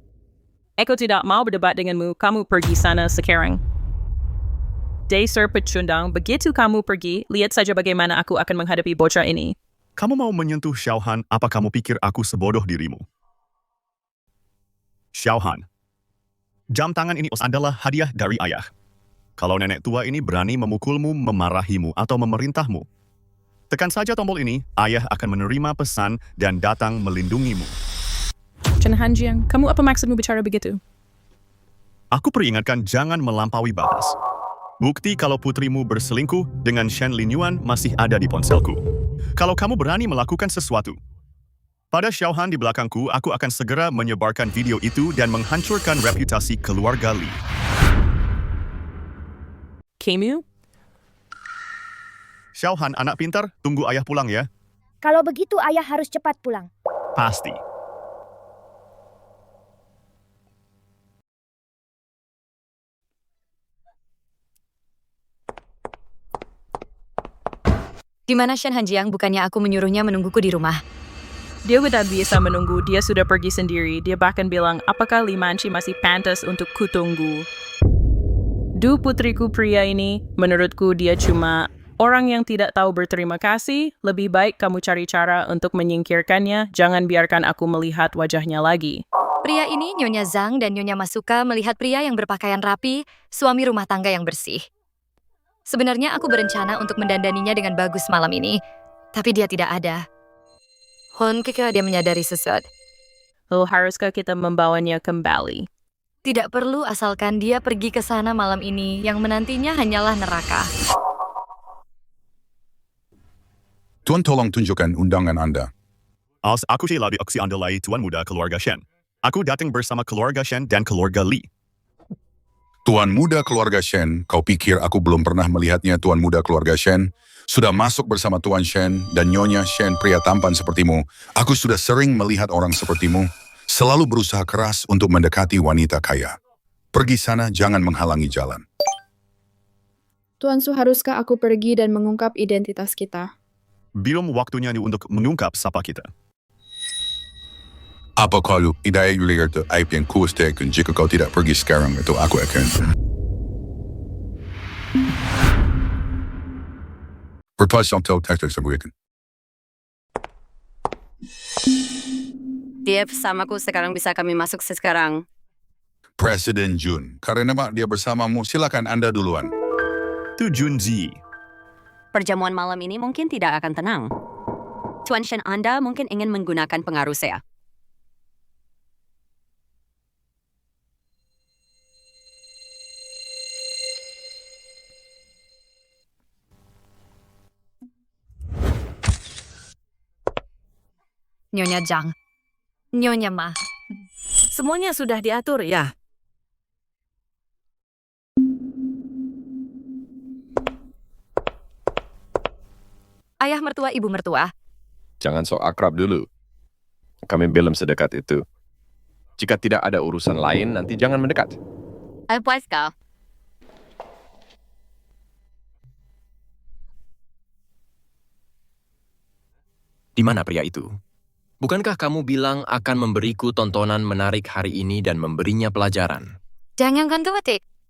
Aku tidak mau berdebat denganmu, kamu pergi sana sekarang. Dasar pecundang, begitu kamu pergi, lihat saja bagaimana aku akan menghadapi bocah ini. Kamu mau menyentuh Xiaohan, apa kamu pikir aku sebodoh dirimu? Xiaohan, jam tangan ini adalah hadiah dari ayah. Kalau nenek tua ini berani memukulmu, memarahimu, atau memerintahmu, tekan saja tombol ini, ayah akan menerima pesan dan datang melindungimu. Chen Hanjiang, kamu apa maksudmu bicara begitu? Aku peringatkan jangan melampaui batas. Bukti kalau putrimu berselingkuh dengan Shen Linyuan masih ada di ponselku. Kalau kamu berani melakukan sesuatu pada Xiaohan di belakangku, aku akan segera menyebarkan video itu dan menghancurkan reputasi keluarga Li. Kamu? Xiaohan, anak pintar, tunggu ayah pulang ya. Kalau begitu ayah harus cepat pulang. Pasti. Di mana Shen Hanjiang? Bukannya aku menyuruhnya menungguku di rumah. Dia tidak bisa menunggu, dia sudah pergi sendiri. Dia bahkan bilang, apakah Li Manci masih pantas untuk kutunggu? Putriku pria ini, menurutku dia cuma orang yang tidak tahu berterima kasih. Lebih baik kamu cari cara untuk menyingkirkannya, jangan biarkan aku melihat wajahnya lagi. Pria ini, Nyonya Zhang dan Nyonya Masuka melihat pria yang berpakaian rapi, suami rumah tangga yang bersih. Sebenarnya aku berencana untuk mendandaninya dengan bagus malam ini, tapi dia tidak ada. Ketika dia menyadari sesuatu. Lalu haruskah kita membawanya kembali? Tidak perlu, asalkan dia pergi ke sana malam ini, yang menantinya hanyalah neraka. Tuan, tolong tunjukkan undangan Anda. Aku Sheila di aksi andalai Tuan Muda Keluarga Shen. Aku datang bersama keluarga Shen dan keluarga Li. Tuan Muda Keluarga Shen, kau pikir aku belum pernah melihatnya Tuan Muda Keluarga Shen? Sudah masuk bersama Tuan Shen dan Nyonya Shen pria tampan sepertimu. Aku sudah sering melihat orang sepertimu selalu berusaha keras untuk mendekati wanita kaya. Pergi sana, jangan menghalangi jalan. Tuan Su, haruskah aku pergi dan mengungkap identitas kita? Belum waktunya untuk mengungkap siapa kita. Apa kalau idaya Yuliar itu aib yang kuastekan jika kau tidak pergi sekarang itu aku akan berpasang tahu teknik sebuahkan. Dia bersamaku sekarang, bisa kami masuk sekarang. Presiden Jun, karena dia bersamamu, silakan Anda duluan. Tu Junji. Perjamuan malam ini mungkin tidak akan tenang. Tuan Shen, Anda mungkin ingin menggunakan pengaruh saya. Nyonya Zhang, Nyonya Ma. Semuanya sudah diatur, ya? Ayah mertua, ibu mertua. Jangan sok akrab dulu. Kami belum sedekat itu. Jika tidak ada urusan lain, nanti jangan mendekat. Puas kau. Di mana pria itu? Bukankah kamu bilang akan memberiku tontonan menarik hari ini dan memberinya pelajaran? Jangan kan tuh,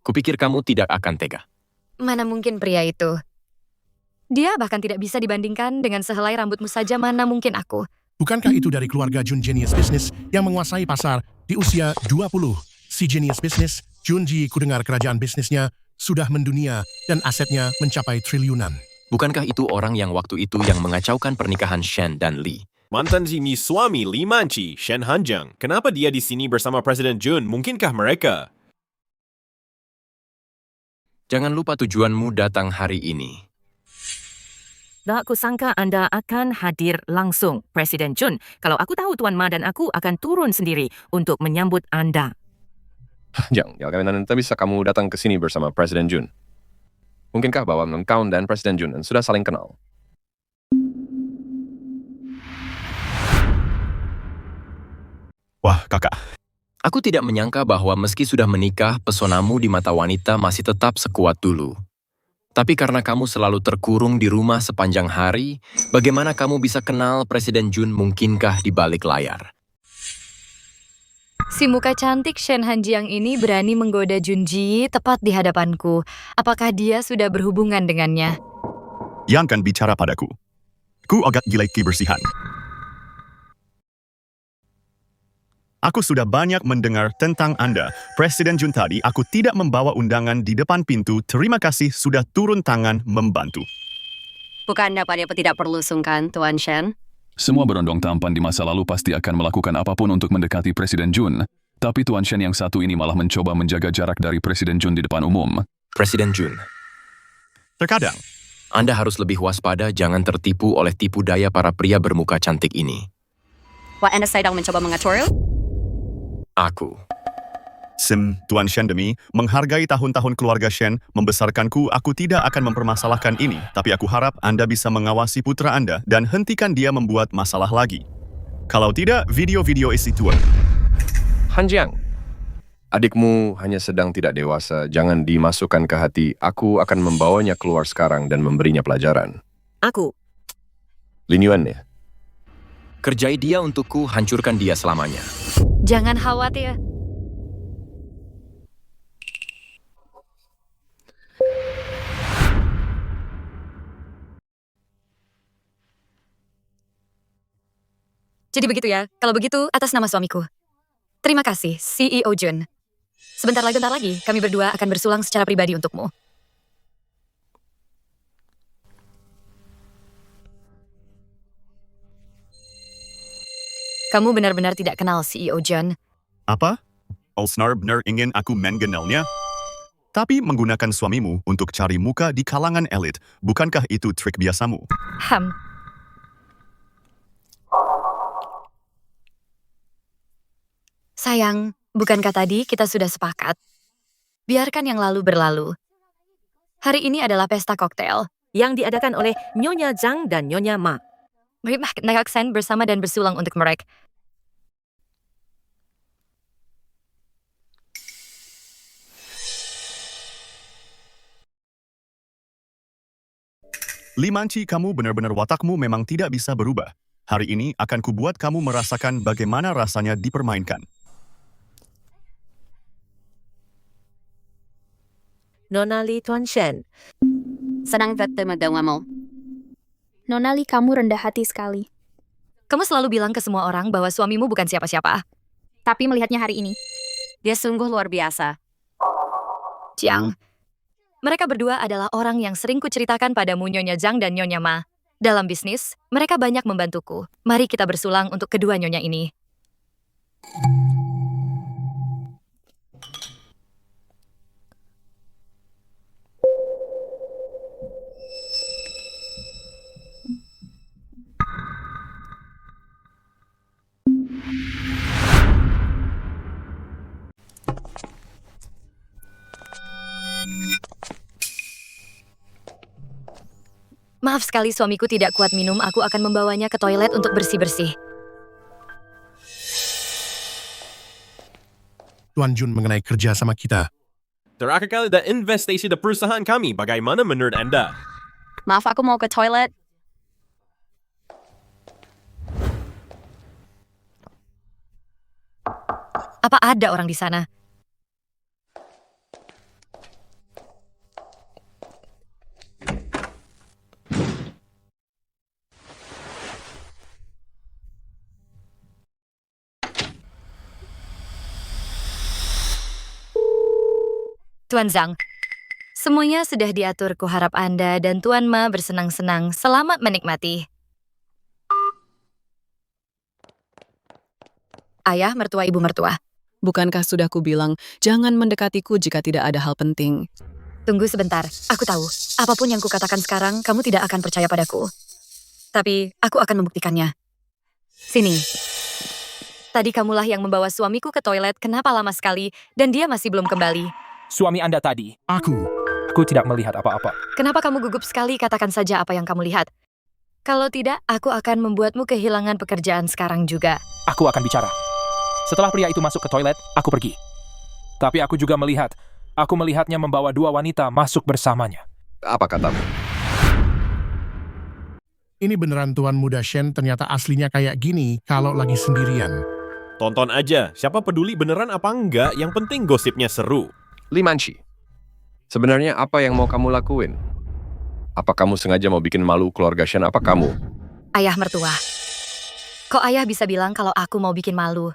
Kupikir kamu tidak akan tega. Mana mungkin pria itu? Dia bahkan tidak bisa dibandingkan dengan sehelai rambutmu saja, mana mungkin aku. Bukankah itu dari keluarga Jun Genius Business yang menguasai pasar di usia 20? Si Genius Business, Junji, kudengar kerajaan bisnisnya sudah mendunia dan asetnya mencapai triliunan. Bukankah itu orang yang waktu itu yang mengacaukan pernikahan Shen dan Li? Mantan Zimi suami Li Manci, Shen Hanjiang. Kenapa dia di sini bersama Presiden Jun? Mungkinkah mereka? Jangan lupa tujuanmu datang hari ini. Tak kusangka Anda akan hadir langsung, Presiden Jun. Kalau aku tahu Tuan Ma dan aku akan turun sendiri untuk menyambut Anda. Jangan, nanti bisa kamu datang ke sini bersama Presiden Jun. Mungkinkah bahwa engkau dan Presiden Jun sudah saling kenal? Wah, kakak. Aku tidak menyangka bahwa meski sudah menikah, pesonamu di mata wanita masih tetap sekuat dulu. Tapi karena kamu selalu terkurung di rumah sepanjang hari, bagaimana kamu bisa kenal Presiden Jun mungkinkah di balik layar? Si muka cantik Shen Hanjiang ini berani menggoda Junji tepat di hadapanku. Apakah dia sudah berhubungan dengannya? Yang kan bicara padaku. Ku agak gila kebersihan. Aku sudah banyak mendengar tentang Anda. Presiden Jun tadi aku tidak membawa undangan di depan pintu. Terima kasih sudah turun tangan membantu. Bukan dapat tidak perlu sungkan, Tuan Shen. Semua berondong tampan di masa lalu pasti akan melakukan apapun untuk mendekati Presiden Jun. Tapi Tuan Shen yang satu ini malah mencoba menjaga jarak dari Presiden Jun di depan umum. Presiden Jun. Terkadang. Anda harus lebih waspada jangan tertipu oleh tipu daya para pria bermuka cantik ini. Wah, Anda sedang mencoba mengatur? Aku. Tuan Shen demi menghargai tahun-tahun keluarga Shen membesarkanku, aku tidak akan mempermasalahkan ini. Tapi aku harap Anda bisa mengawasi putra Anda dan hentikan dia membuat masalah lagi. Kalau tidak, video-video isi Tuan. Hanjiang, adikmu hanya sedang tidak dewasa, jangan dimasukkan ke hati. Aku akan membawanya keluar sekarang dan memberinya pelajaran. Aku. Lin Yuan ya? Kerjai dia untukku, hancurkan dia selamanya. Jangan khawatir. Jadi begitu ya, kalau begitu atas nama suamiku. Terima kasih, CEO Jun. Sebentar lagi, kami berdua akan bersulang secara pribadi untukmu. Kamu benar-benar tidak kenal CEO Jun. Apa? Olsnar benar ingin aku mengenalnya? Tapi menggunakan suamimu untuk cari muka di kalangan elit, bukankah itu trik biasamu? Sayang, bukankah tadi kita sudah sepakat? Biarkan yang lalu berlalu. Hari ini adalah pesta koktail yang diadakan oleh Nyonya Zhang dan Nyonya Ma. Mari naik aksen bersama dan bersulang untuk mereka. Limanci, kamu benar-benar watakmu memang tidak bisa berubah. Hari ini akan kubuat kamu merasakan bagaimana rasanya dipermainkan. Nona Li Tuan Shen. Senang bertemu denganmu. Nona Li, kamu rendah hati sekali. Kamu selalu bilang ke semua orang bahwa suamimu bukan siapa-siapa. Tapi melihatnya hari ini, dia sungguh luar biasa. Jiang. Mereka berdua adalah orang yang sering kuceritakan padamu, Nyonya Zhang dan Nyonya Ma. Dalam bisnis, mereka banyak membantuku. Mari kita bersulang untuk kedua nyonya ini. Maaf sekali suamiku tidak kuat minum, aku akan membawanya ke toilet untuk bersih-bersih. Tuan Jun mengenai kerja sama kita. Terakhir kali dah investasi di perusahaan kami. Bagaimana menurut Anda? Maaf, aku mau ke toilet. Apa ada orang di sana? Tuan Zhang, semuanya sudah diatur, kuharap Anda dan Tuan Ma bersenang-senang. Selamat menikmati. Ayah, mertua, ibu mertua. Bukankah sudah kubilang, jangan mendekatiku jika tidak ada hal penting. Tunggu sebentar, aku tahu. Apapun yang kukatakan sekarang, kamu tidak akan percaya padaku. Tapi, aku akan membuktikannya. Sini. Tadi kamulah yang membawa suamiku ke toilet, kenapa lama sekali, dan dia masih belum kembali. Suami Anda tadi. Aku tidak melihat apa-apa. Kenapa kamu gugup sekali? Katakan saja apa yang kamu lihat. Kalau tidak, aku akan membuatmu kehilangan pekerjaan sekarang juga. Aku akan bicara. Setelah pria itu masuk ke toilet, aku pergi. Tapi aku juga melihatnya membawa dua wanita masuk bersamanya. Apa katamu? Ini beneran Tuan Muda Shen ternyata aslinya kayak gini kalau lagi sendirian. Tonton aja, siapa peduli beneran apa enggak, yang penting gosipnya seru. Li Manchi, sebenarnya apa yang mau kamu lakuin? Apa kamu sengaja mau bikin malu keluarga Shen? Apa kamu? Ayah mertua. Kok ayah bisa bilang kalau aku mau bikin malu?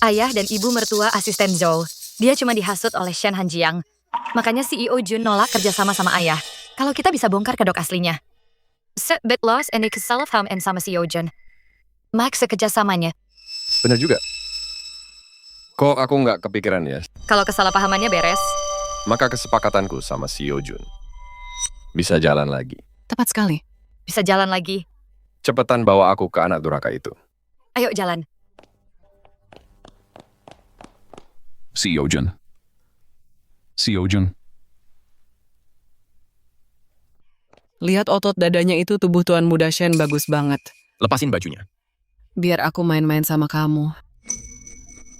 Ayah dan ibu mertua asisten Zhou. Dia cuma dihasut oleh Shen Hanjiang. Makanya CEO Jun nolak kerjasama sama ayah. Kalau kita bisa bongkar kedok aslinya. Set bit loss and kesalahpahaman sama CEO Jun. Max kerjasamanya. Bener juga. Kok aku nggak kepikiran ya? Kalau kesalahpahamannya beres. Maka kesepakatanku sama CEO Jun bisa jalan lagi. Tepat sekali. Bisa jalan lagi. Cepetan bawa aku ke anak durhaka itu. Ayo jalan. CEO Jun. CEO Jun. Lihat otot dadanya itu, tubuh Tuan Muda Shen bagus banget. Lepasin bajunya. Biar aku main-main sama kamu.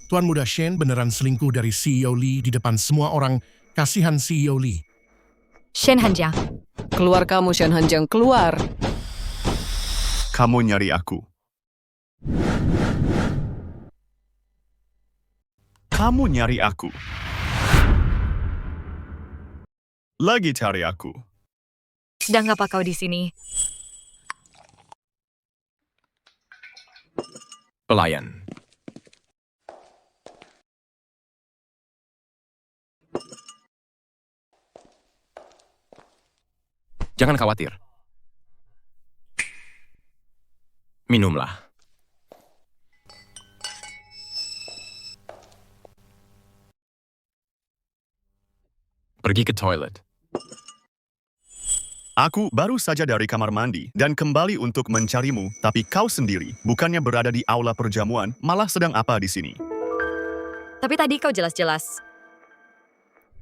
Tuan Muda Shen beneran selingkuh dari CEO Lee di depan semua orang. Kasihan CEO Lee. Shen Hanjiang. Keluar kamu, Shen Hanjiang, keluar. Kamu nyari aku. Kamu nyari aku. Lagi cari aku. Sedang apa kau di sini? Pelayan. Jangan khawatir. Minumlah. Pergi ke toilet. Aku baru saja dari kamar mandi dan kembali untuk mencarimu, tapi kau sendiri bukannya berada di aula perjamuan, malah sedang apa di sini? Tapi tadi kau jelas-jelas.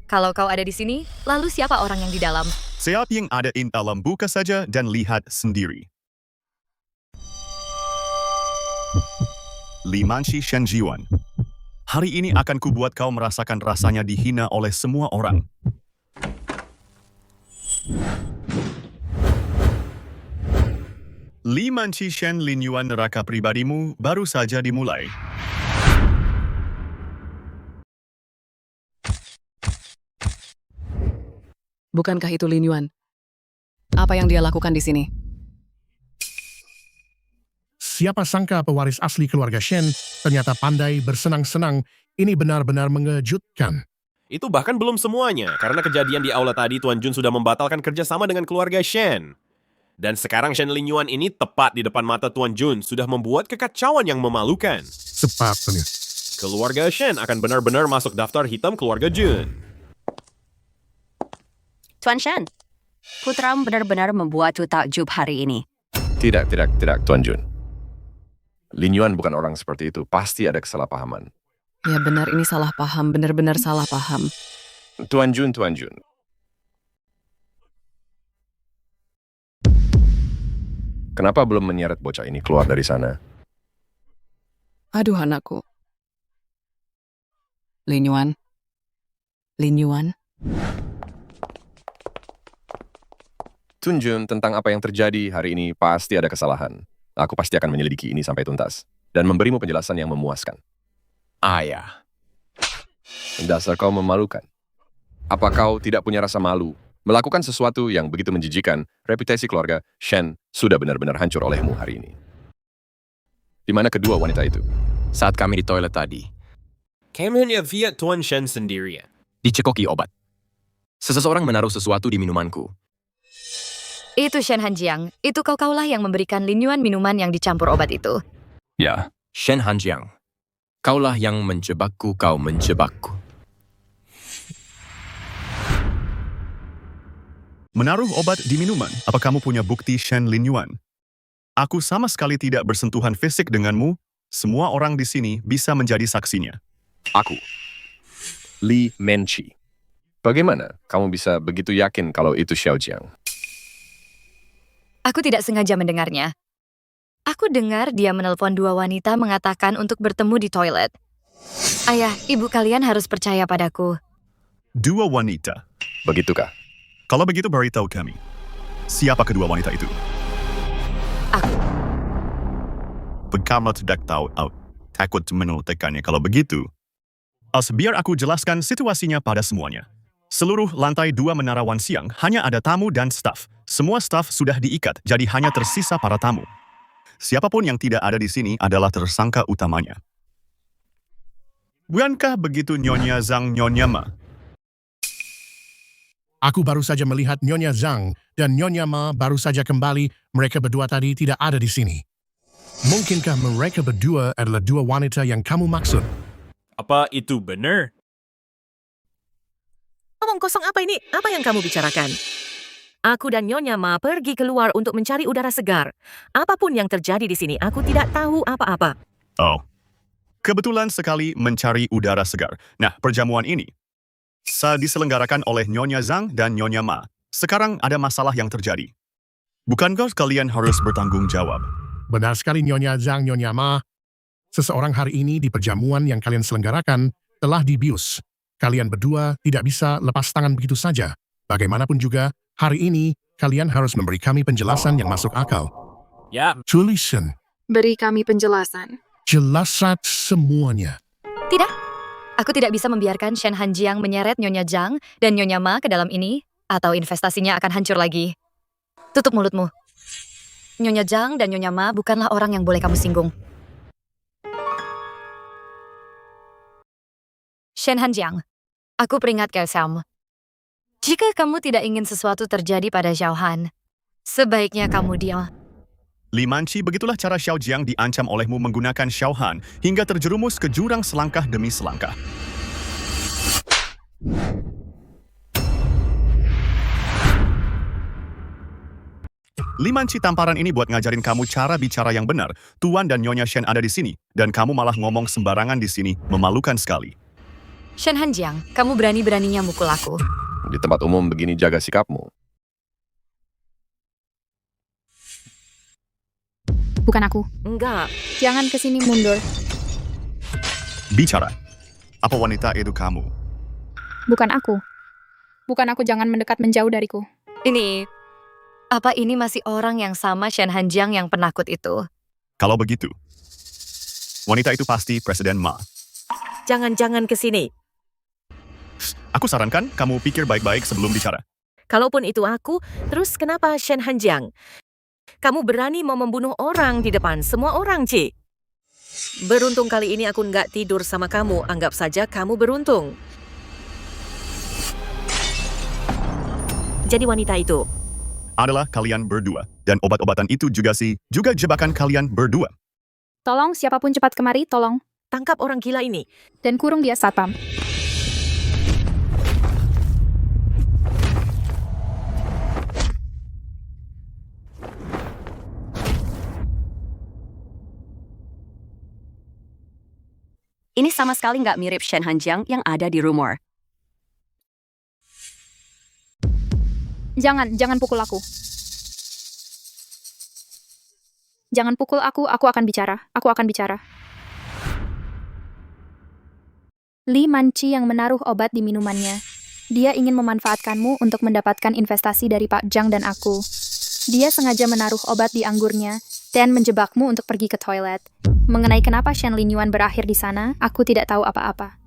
Kalau kau ada di sini, lalu siapa orang yang di dalam? Siapa yang ada di dalam, buka saja dan lihat sendiri. Li Manchi Shen Jiwan. Hari ini akan kubuat kau merasakan rasanya dihina oleh semua orang. Li Manchi Shen Lin Yuan, neraka pribadimu baru saja dimulai. Bukankah itu Lin Yuan? Apa yang dia lakukan di sini? Siapa sangka pewaris asli keluarga Shen ternyata pandai bersenang-senang. Ini benar-benar mengejutkan. Itu bahkan belum semuanya, karena kejadian di aula tadi Tuan Jun sudah membatalkan kerjasama dengan keluarga Shen. Dan sekarang Shen Lin Yuan ini tepat di depan mata Tuan Jun sudah membuat kekacauan yang memalukan. Sepatutnya. Keluarga Shen akan benar-benar masuk daftar hitam keluarga Jun. Tuan Shen, putramu benar-benar membuatku takjub hari ini. Tidak, Tuan Jun. Lin Yuan bukan orang seperti itu. Pasti ada kesalahpahaman. Ya benar, ini salah paham. Benar-benar salah paham. Tuan Jun. Kenapa belum menyeret bocah ini keluar dari sana? Aduh anakku. Lin Yuan. Tun Jun, tentang apa yang terjadi hari ini pasti ada kesalahan. Aku pasti akan menyelidiki ini sampai tuntas. Dan memberimu penjelasan yang memuaskan. Ayah. Dasar kau memalukan. Apa kau tidak punya rasa malu? Melakukan sesuatu yang begitu menjijikan, reputasi keluarga Shen sudah benar-benar hancur olehmu hari ini. Di mana kedua wanita itu? Saat kami di toilet tadi. Kami hanya lihat Tuan Shen sendirian. Dicekoki obat. Seseorang menaruh sesuatu di minumanku. Itu Shen Hanjiang. Itu kau-kaulah yang memberikan Lin Yuan minuman yang dicampur obat itu. Ya. Shen Hanjiang. Kaulah yang menjebakku, kau menjebakku. Menaruh obat di minuman, apa kamu punya bukti Shen Lin Yuan? Aku sama sekali tidak bersentuhan fisik denganmu, semua orang di sini bisa menjadi saksinya. Aku, Li Manchi. Bagaimana kamu bisa begitu yakin kalau itu Xiao Jiang? Aku tidak sengaja mendengarnya. Aku dengar dia menelpon dua wanita mengatakan untuk bertemu di toilet. Ayah, ibu kalian harus percaya padaku. Dua wanita. Begitukah? Kalau begitu beritahu kami, siapa kedua wanita itu? Aku. Kamu tidak tahu, takut menolakkannya. Kalau begitu, biar aku jelaskan situasinya pada semuanya. Seluruh lantai 2 Menara Wan Siang hanya ada tamu dan staf. Semua staf sudah diikat, jadi hanya tersisa para tamu. Siapapun yang tidak ada di sini adalah tersangka utamanya. Bukankah begitu Nyonya Zhang, Nyonya Ma? Aku baru saja melihat Nyonya Zhang dan Nyonya Ma baru saja kembali. Mereka berdua tadi tidak ada di sini. Mungkinkah mereka berdua adalah dua wanita yang kamu maksud? Apa itu benar? Omong kosong apa ini? Apa yang kamu bicarakan? Aku dan Nyonya Ma pergi keluar untuk mencari udara segar. Apapun yang terjadi di sini, aku tidak tahu apa-apa. Oh, kebetulan sekali mencari udara segar. Nah, perjamuan ini diselenggarakan oleh Nyonya Zhang dan Nyonya Ma. Sekarang ada masalah yang terjadi. Bukankah kalian harus bertanggung jawab? Benar sekali Nyonya Zhang, Nyonya Ma. Seseorang hari ini di perjamuan yang kalian selenggarakan telah dibius. Kalian berdua tidak bisa lepas tangan begitu saja. Bagaimanapun juga, hari ini kalian harus memberi kami penjelasan yang masuk akal. Ya. Tulisan. Beri kami penjelasan. Jelaskan semuanya. Tidak. Aku tidak bisa membiarkan Shen Hanjiang menyeret Nyonya Zhang dan Nyonya Ma ke dalam ini, atau investasinya akan hancur lagi. Tutup mulutmu. Nyonya Zhang dan Nyonya Ma bukanlah orang yang boleh kamu singgung. Shen Hanjiang, aku peringatkan kamu. Jika kamu tidak ingin sesuatu terjadi pada Xiao Han, sebaiknya kamu diam. Li Manqi, begitulah cara Xiao Jiang diancam olehmu menggunakan Xiao Han hingga terjerumus ke jurang selangkah demi selangkah. Li Manqi, tamparan ini buat ngajarin kamu cara bicara yang benar. Tuan dan Nyonya Shen ada di sini, dan kamu malah ngomong sembarangan di sini, memalukan sekali. Shen Hanjiang, kamu berani-beraninya mukul aku. Di tempat umum begini jaga sikapmu. Bukan aku. Enggak. Jangan kesini, mundur. Bicara. Apa wanita itu kamu? Bukan aku. Bukan aku, jangan mendekat menjauh dariku. Apa ini masih orang yang sama Shen Hanjiang yang penakut itu? Kalau begitu, wanita itu pasti Presiden Ma. Jangan-jangan kesini. Aku sarankan kamu pikir baik-baik sebelum bicara. Kalaupun itu aku, terus kenapa Shen Hanjiang? Kamu berani mau membunuh orang di depan semua orang, Ci. Beruntung kali ini aku nggak tidur sama kamu. Anggap saja kamu beruntung. Jadi wanita itu adalah kalian berdua. Dan obat-obatan itu juga jebakan kalian berdua. Tolong, siapapun cepat kemari, tolong. Tangkap orang gila ini. Dan kurung dia, satpam. Ini sama sekali nggak mirip Shen Hanjiang yang ada di rumor. Jangan pukul aku. Jangan pukul aku akan bicara. Aku akan bicara. Li Manqi yang menaruh obat di minumannya. Dia ingin memanfaatkanmu untuk mendapatkan investasi dari Pak Zhang dan aku. Dia sengaja menaruh obat di anggurnya dan menjebakmu untuk pergi ke toilet. Mengenai kenapa Shen Linyuan berakhir di sana, aku tidak tahu apa-apa.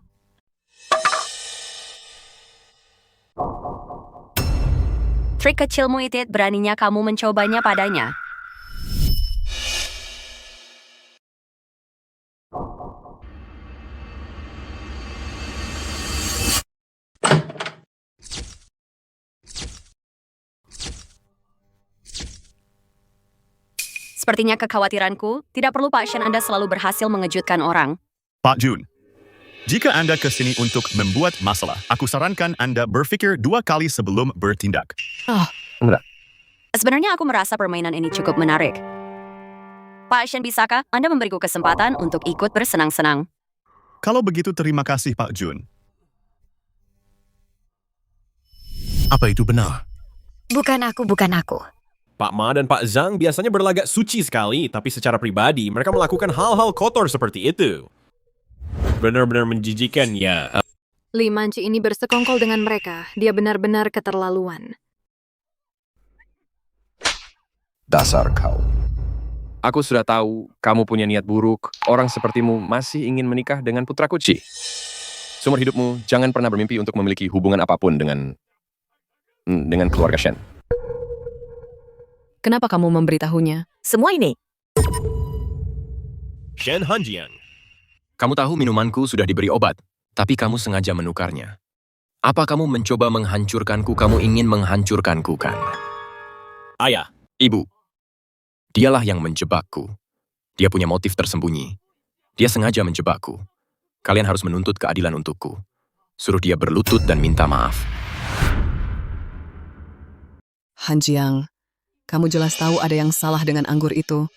Trik kecilmu itu, beraninya kamu mencobanya padanya. Sepertinya kekhawatiranku, tidak perlu Pak Shen Anda selalu berhasil mengejutkan orang. Pak Jun, jika Anda kesini untuk membuat masalah, aku sarankan Anda berpikir 2 kali sebelum bertindak. Sebenarnya aku merasa permainan ini cukup menarik. Pak Shen, bisakah Anda memberiku kesempatan untuk ikut bersenang-senang? Kalau begitu terima kasih Pak Jun. Apa itu benar? Bukan aku. Pak Ma dan Pak Zhang biasanya berlagak suci sekali, tapi secara pribadi mereka melakukan hal-hal kotor seperti itu. Benar-benar menjijikan, ya. Li Manqi ini bersekongkol dengan mereka. Dia benar-benar keterlaluan. Dasar kau. Aku sudah tahu kamu punya niat buruk. Orang sepertimu masih ingin menikah dengan putraku, Ci. Seumur hidupmu, jangan pernah bermimpi untuk memiliki hubungan apapun dengan keluarga Shen. Kenapa kamu memberitahunya? Semua ini. Shen Hanjiang. Kamu tahu minumanku sudah diberi obat, tapi kamu sengaja menukarnya. Apa kamu mencoba menghancurkanku? Kamu ingin menghancurkanku, kan? Ayah. Ibu. Dialah yang menjebakku. Dia punya motif tersembunyi. Dia sengaja menjebakku. Kalian harus menuntut keadilan untukku. Suruh dia berlutut dan minta maaf. Hanjiang, kamu jelas tahu ada yang salah dengan anggur itu.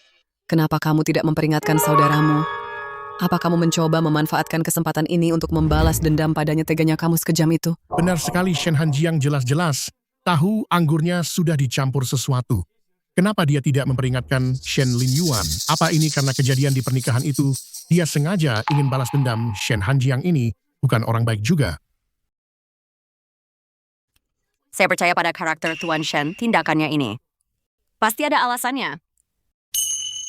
Kenapa kamu tidak memperingatkan saudaramu? Apa kamu mencoba memanfaatkan kesempatan ini untuk membalas dendam padanya teganya kamu sekejam itu? Benar sekali, Shen Hanjiang jelas-jelas tahu anggurnya sudah dicampur sesuatu. Kenapa dia tidak memperingatkan Shen Linyuan? Apa ini karena kejadian di pernikahan itu? Dia sengaja ingin balas dendam. Shen Hanjiang ini bukan orang baik juga. Saya percaya pada karakter Tuan Shen tindakannya ini. Pasti ada alasannya.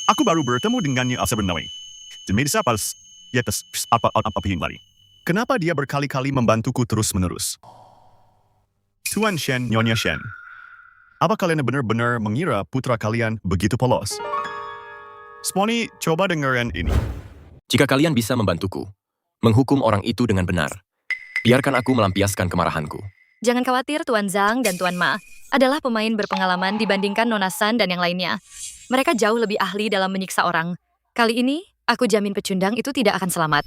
Aku baru bertemu dengannya sebenarnya. Demi sapals, ya tes apa yang lari. Kenapa dia berkali-kali membantuku terus-menerus? Tuan Shen, Nyonya Shen. Apa kalian benar-benar mengira putra kalian begitu polos? Sponi, coba dengerin ini. Jika kalian bisa membantuku, menghukum orang itu dengan benar, biarkan aku melampiaskan kemarahanku. Jangan khawatir, Tuan Zhang dan Tuan Ma adalah pemain berpengalaman dibandingkan Nona San dan yang lainnya. Mereka jauh lebih ahli dalam menyiksa orang. Kali ini, aku jamin pecundang itu tidak akan selamat.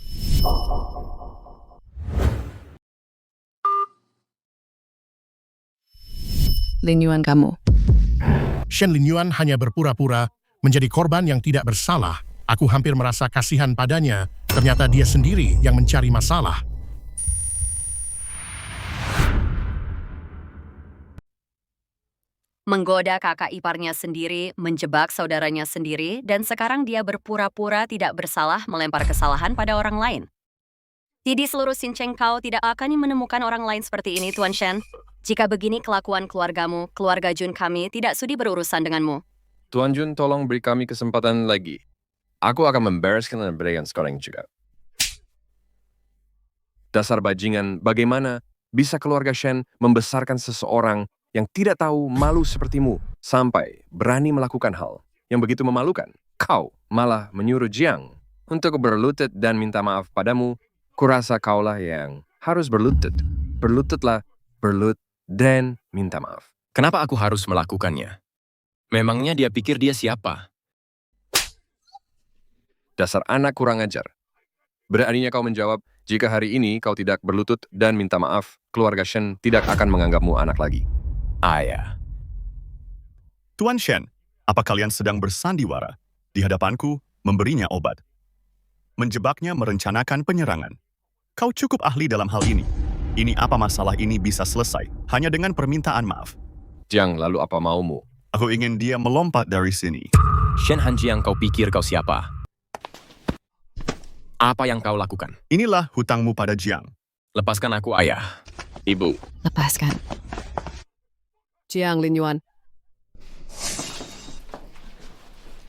Linyuan kamu. Shen Linyuan hanya berpura-pura menjadi korban yang tidak bersalah. Aku hampir merasa kasihan padanya. Ternyata dia sendiri yang mencari masalah. Menggoda kakak iparnya sendiri, menjebak saudaranya sendiri, dan sekarang dia berpura-pura tidak bersalah melempar kesalahan pada orang lain. Di seluruh Xincheng kau tidak akan menemukan orang lain seperti ini, Tuan Shen. Jika begini kelakuan keluargamu, keluarga Jun kami tidak sudi berurusan denganmu. Tuan Jun, tolong beri kami kesempatan lagi. Aku akan membereskan dan berikan sekarang juga. Dasar bajingan, bagaimana bisa keluarga Shen membesarkan seseorang yang tidak tahu malu sepertimu sampai berani melakukan hal yang begitu memalukan? Kau malah menyuruh Jiang untuk berlutut dan minta maaf padamu. Kurasa kaulah yang harus berlutut. Berlututlah, berlut dan minta maaf. Kenapa aku harus melakukannya? Memangnya dia pikir dia siapa? Dasar anak kurang ajar. Beraninya kau menjawab, jika hari ini kau tidak berlutut dan minta maaf, keluarga Shen tidak akan menganggapmu anak lagi. Ayah. Tuan Shen, apa kalian sedang bersandiwara? Di hadapanku, memberinya obat. Menjebaknya merencanakan penyerangan. Kau cukup ahli dalam hal ini. Ini apa masalah ini bisa selesai hanya dengan permintaan maaf? Jiang, lalu apa maumu? Aku ingin dia melompat dari sini. Shen Hanjiang, kau pikir kau siapa? Apa yang kau lakukan? Inilah hutangmu pada Jiang. Lepaskan aku, ayah. Ibu. Lepaskan. Jiang Linyuan.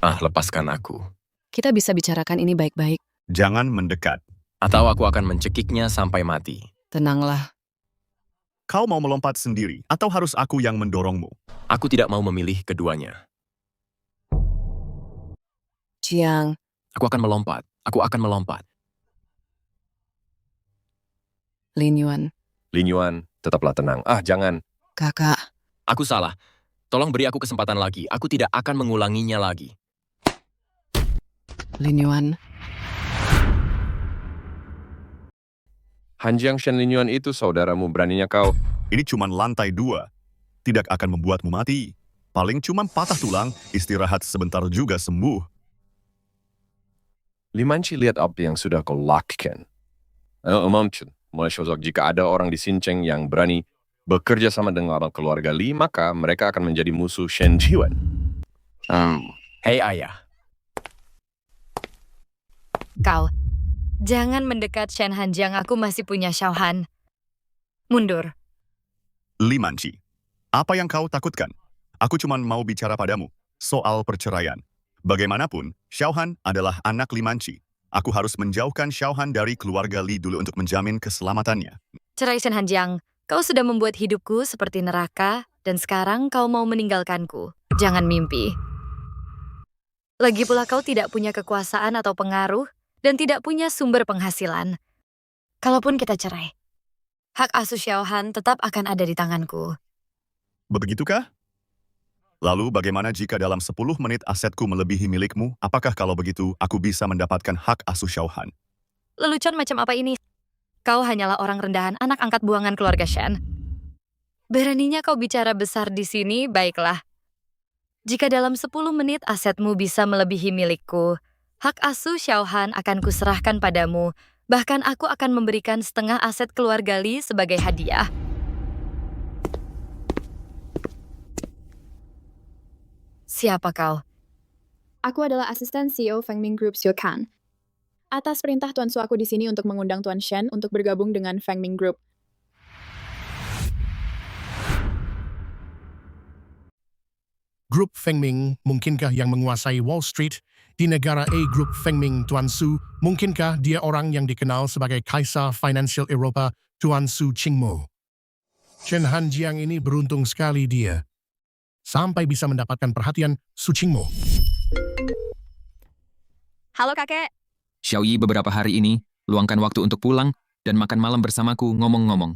Lepaskan aku. Kita bisa bicarakan ini baik-baik. Jangan mendekat. Atau aku akan mencekiknya sampai mati. Tenanglah. Kau mau melompat sendiri, atau harus aku yang mendorongmu? Aku tidak mau memilih keduanya. Jiang. Aku akan melompat. Aku akan melompat. Linyuan. Linyuan, tetaplah tenang. Jangan. Kakak. Aku salah. Tolong beri aku kesempatan lagi. Aku tidak akan mengulanginya lagi. Linyuan. Hanjiang Shen Linyuan itu saudaramu, beraninya kau. Ini cuma lantai 2. Tidak akan membuatmu mati. Paling cuma patah tulang, istirahat sebentar juga sembuh. Limanci, lihat apa yang sudah kau lakukan. Mulai sosok jika ada orang di Xincheng yang berani bekerja sama dengan keluarga Li, maka mereka akan menjadi musuh Shen Jiwan. Hei ayah. Kau, jangan mendekat Shen Hanjiang, aku masih punya Xiaohan. Mundur. Limanci, apa yang kau takutkan? Aku cuma mau bicara padamu. soal perceraian. Bagaimanapun, Xiaohan adalah anak Li Manqi. Aku harus menjauhkan Xiaohan dari keluarga Li dulu untuk menjamin keselamatannya. Cerai Shen Hanjiang, kau sudah membuat hidupku seperti neraka, dan sekarang kau mau meninggalkanku. Jangan mimpi. Lagi pula kau tidak punya kekuasaan atau pengaruh, dan tidak punya sumber penghasilan. Kalaupun kita cerai, hak asuh Xiaohan tetap akan ada di tanganku. Begitukah? Lalu bagaimana jika dalam 10 menit asetku melebihi milikmu? Apakah kalau begitu aku bisa mendapatkan hak asuh Xiaohan? Lelucon macam apa ini? Kau hanyalah orang rendahan anak angkat buangan keluarga Shen. Beraninya kau bicara besar di sini, baiklah. Jika dalam 10 menit asetmu bisa melebihi milikku, hak asuh Xiaohan akan kuserahkan padamu. Bahkan aku akan memberikan setengah aset keluarga Li sebagai hadiah. Siapa kau? Aku adalah asisten CEO Fengming Group Xiu Kan. Atas perintah Tuan Su aku di sini untuk mengundang Tuan Shen untuk bergabung dengan Fengming Group. Grup Fengming, mungkinkah yang menguasai Wall Street? Di negara A Grup Fengming Tuan Su, mungkinkah dia orang yang dikenal sebagai Kaisar Financial Eropa Tuan Su Qingmo? Shen Hanjiang ini beruntung sekali dia. Sampai bisa mendapatkan perhatian Su Qingmo. Halo kakek. Xiaoyi beberapa hari ini, luangkan waktu untuk pulang dan makan malam bersamaku ngomong-ngomong.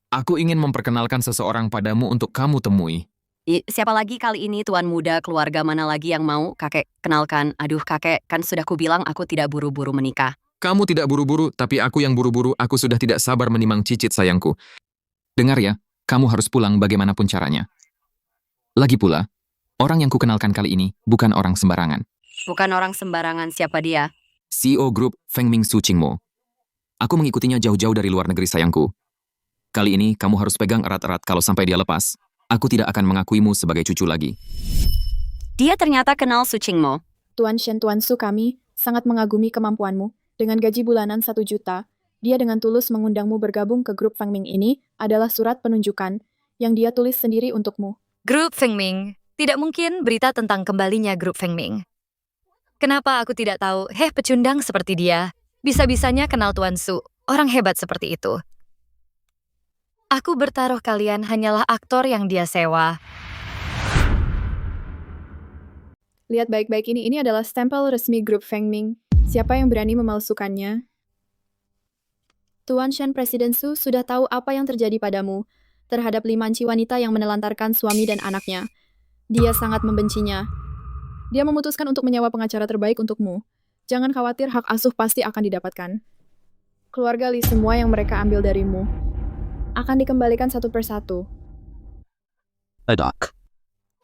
Aku ingin memperkenalkan seseorang padamu untuk kamu temui. Siapa lagi kali ini tuan muda keluarga mana lagi yang mau kakek kenalkan? Aduh kakek, kan sudah kubilang aku tidak buru-buru menikah. Kamu tidak buru-buru, tapi aku yang buru-buru. Aku sudah tidak sabar menimang cicit sayangku. Dengar ya, kamu harus pulang bagaimanapun caranya. Lagi pula, orang yang kukenalkan kali ini bukan orang sembarangan. Bukan orang sembarangan, siapa dia? CEO Grup Fengming Su Qingmo. Aku mengikutinya jauh-jauh dari luar negeri sayangku. Kali ini kamu harus pegang erat-erat kalau sampai dia lepas. Aku tidak akan mengakuimu sebagai cucu lagi. Dia ternyata kenal Su Qingmo. Tuan Shen Tuan Su kami sangat mengagumi kemampuanmu. Dengan gaji bulanan 1 juta, dia dengan tulus mengundangmu bergabung ke grup Fengming ini adalah surat penunjukan yang dia tulis sendiri untukmu. Grup Fengming, tidak mungkin berita tentang kembalinya grup Fengming. Kenapa aku tidak tahu, pecundang seperti dia, bisa-bisanya kenal Tuan Su, orang hebat seperti itu. Aku bertaruh kalian hanyalah aktor yang dia sewa. Lihat baik-baik ini adalah stempel resmi grup Fengming. Siapa yang berani memalsukannya? Tuan Shen Presiden Su sudah tahu apa yang terjadi padamu terhadap Li Manqi wanita yang menelantarkan suami dan anaknya. Dia sangat membencinya. Dia memutuskan untuk menyewa pengacara terbaik untukmu. Jangan khawatir, hak asuh pasti akan didapatkan. Keluarga Li semua yang mereka ambil darimu akan dikembalikan satu persatu.